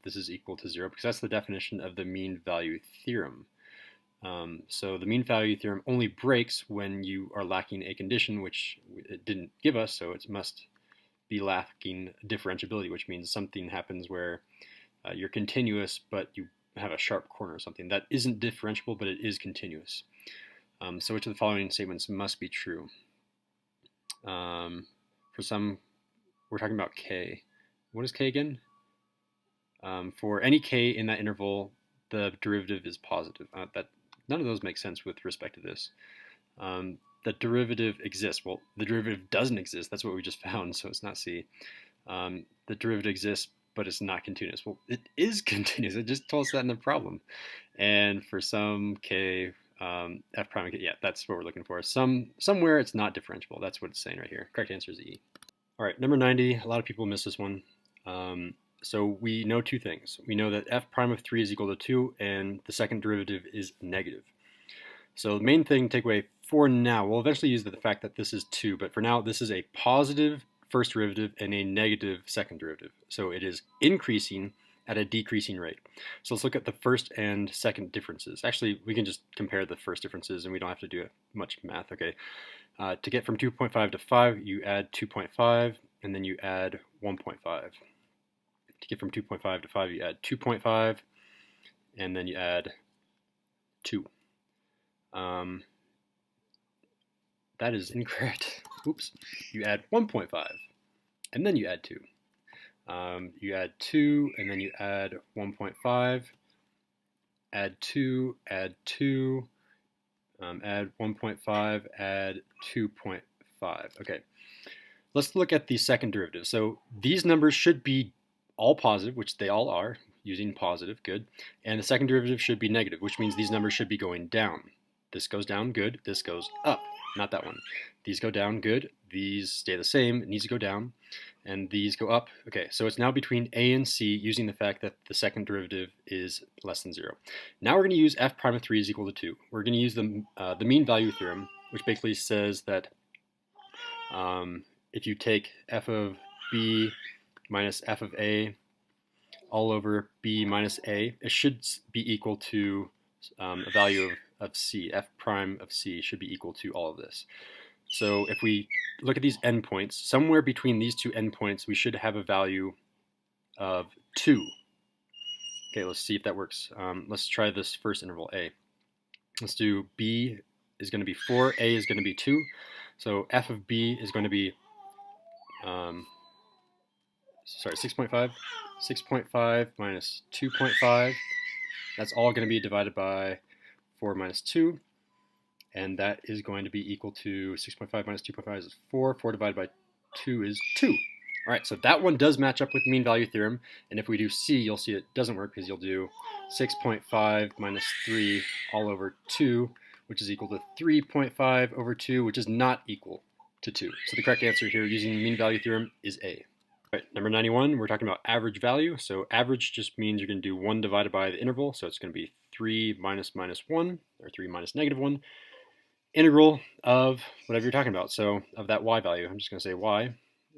Speaker 1: this is equal to 0, because that's the definition of the mean value theorem. So the mean value theorem only breaks when you are lacking a condition which it didn't give us, so it must be lacking differentiability, which means something happens where you're continuous but you have a sharp corner or something. That isn't differentiable, but it is continuous. So which of the following statements must be true? For some, we're talking about k. What is k again? For any k in that interval, the derivative is positive. None of those make sense with respect to this. The derivative exists. Well, the derivative doesn't exist. That's what we just found, so it's not C. The derivative exists, but it's not continuous. Well, it is continuous. It just told us that in the problem. And for some k, f prime, yeah, that's what we're looking for. Somewhere it's not differentiable. That's what it's saying right here. Correct answer is E. All right, number 90. A lot of people miss this one. So we know two things. We know that f prime of 3 is equal to 2, and the second derivative is negative. So the main thing to take away for now, we'll eventually use the fact that this is 2, but for now this is a positive first derivative and a negative second derivative. So it is increasing at a decreasing rate. So let's look at the first and second differences. Actually, we can just compare the first differences and we don't have to do much math. Okay. To get from 2.5 to 5, you add 2.5 and then you add 1.5. To get from 2.5 to 5, you add 2.5, and then you add 2. That is incorrect. Oops. You add 1.5, and then you add 2. You add 2, and then you add 1.5, add 2, add 2, add 1.5, add 2.5. Okay. Let's look at the second derivative. So these numbers should be all positive, which they all are, using positive, good. And the second derivative should be negative, which means these numbers should be going down. This goes down, good. This goes up, not that one. These go down, good. These stay the same, it needs to go down. And these go up. Okay, so it's now between A and C using the fact that the second derivative is less than 0. Now we're going to use f prime of 3 is equal to 2. We're going to use the mean value theorem, which basically says that if you take f of b minus f of a all over b minus a, it should be equal to a value of c. F prime of c should be equal to all of this. So if we look at these endpoints, somewhere between these two endpoints, we should have a value of 2. Okay, let's see if that works. Let's try this first interval, a. Let's do b is going to be 4, a is going to be 2. So f of b is going to be 6.5. 6.5 minus 2.5. That's all going to be divided by 4 minus 2. And that is going to be equal to 6.5 minus 2.5 is 4. 4 divided by 2 is 2. All right, so that one does match up with the mean value theorem. And if we do C, you'll see it doesn't work because you'll do 6.5 minus 3 all over 2, which is equal to 3.5 over 2, which is not equal to 2. So the correct answer here using the mean value theorem is A. All right, number 91, we're talking about average value. So average just means you're going to do 1 divided by the interval. So it's going to be 3 minus 1, or 3 minus -1. Integral of whatever you're talking about. So of that y value, I'm just going to say y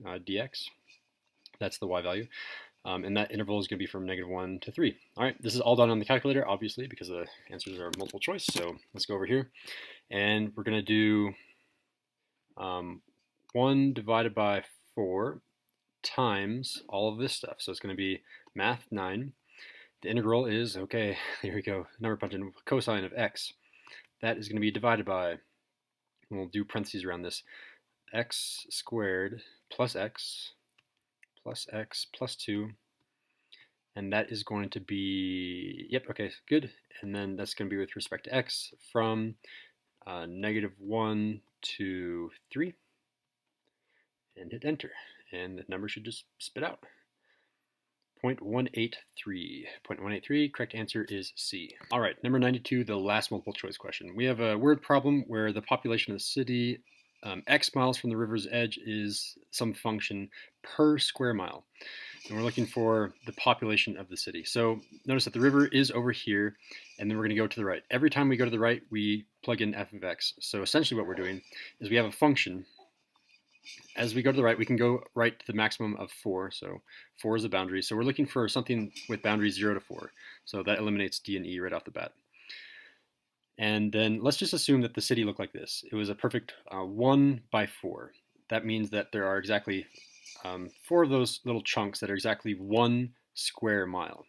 Speaker 1: dx. That's the y value. and that interval is going to be from -1 to 3. All right, this is all done on the calculator, obviously, because the answers are multiple choice. So let's go over here, and we're going to do 1 divided by 4 times all of this stuff. So it's going to be math 9. The integral is, okay, here we go, number punching, cosine of x. That is going to be divided by, and we'll do parentheses around this, x squared plus x plus 2. And that is going to be, yep, okay, good. And then that's going to be with respect to x from -1 to 3. And hit enter. And the number should just spit out. 0.183. 0.183, correct answer is C. All right, number 92, the last multiple choice question. We have a word problem where the population of the city, X miles from the river's edge, is some function per square mile. And we're looking for the population of the city. So notice that the river is over here, and then we're going to go to the right. Every time we go to the right, we plug in f of x. So essentially what we're doing is we have a function. As we go to the right, we can go right to the maximum of 4. So 4 is the boundary. So we're looking for something with boundaries 0 to 4. So that eliminates D and E right off the bat. And then let's just assume that the city looked like this. It was a perfect 1 by 4. That means that there are exactly 4 of those little chunks that are exactly 1 square mile.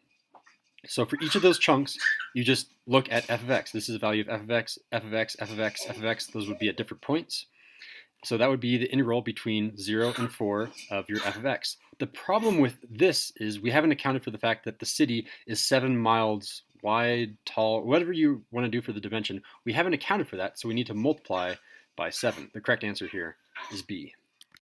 Speaker 1: So for each of those chunks, you just look at f of x. This is the value of f of x, f of x, f of x, f of x. Those would be at different points. So that would be the integral between 0 and 4 of your f of x. The problem with this is we haven't accounted for the fact that the city is 7 miles wide, tall, whatever you want to do for the dimension. We haven't accounted for that, so we need to multiply by 7. The correct answer here is B.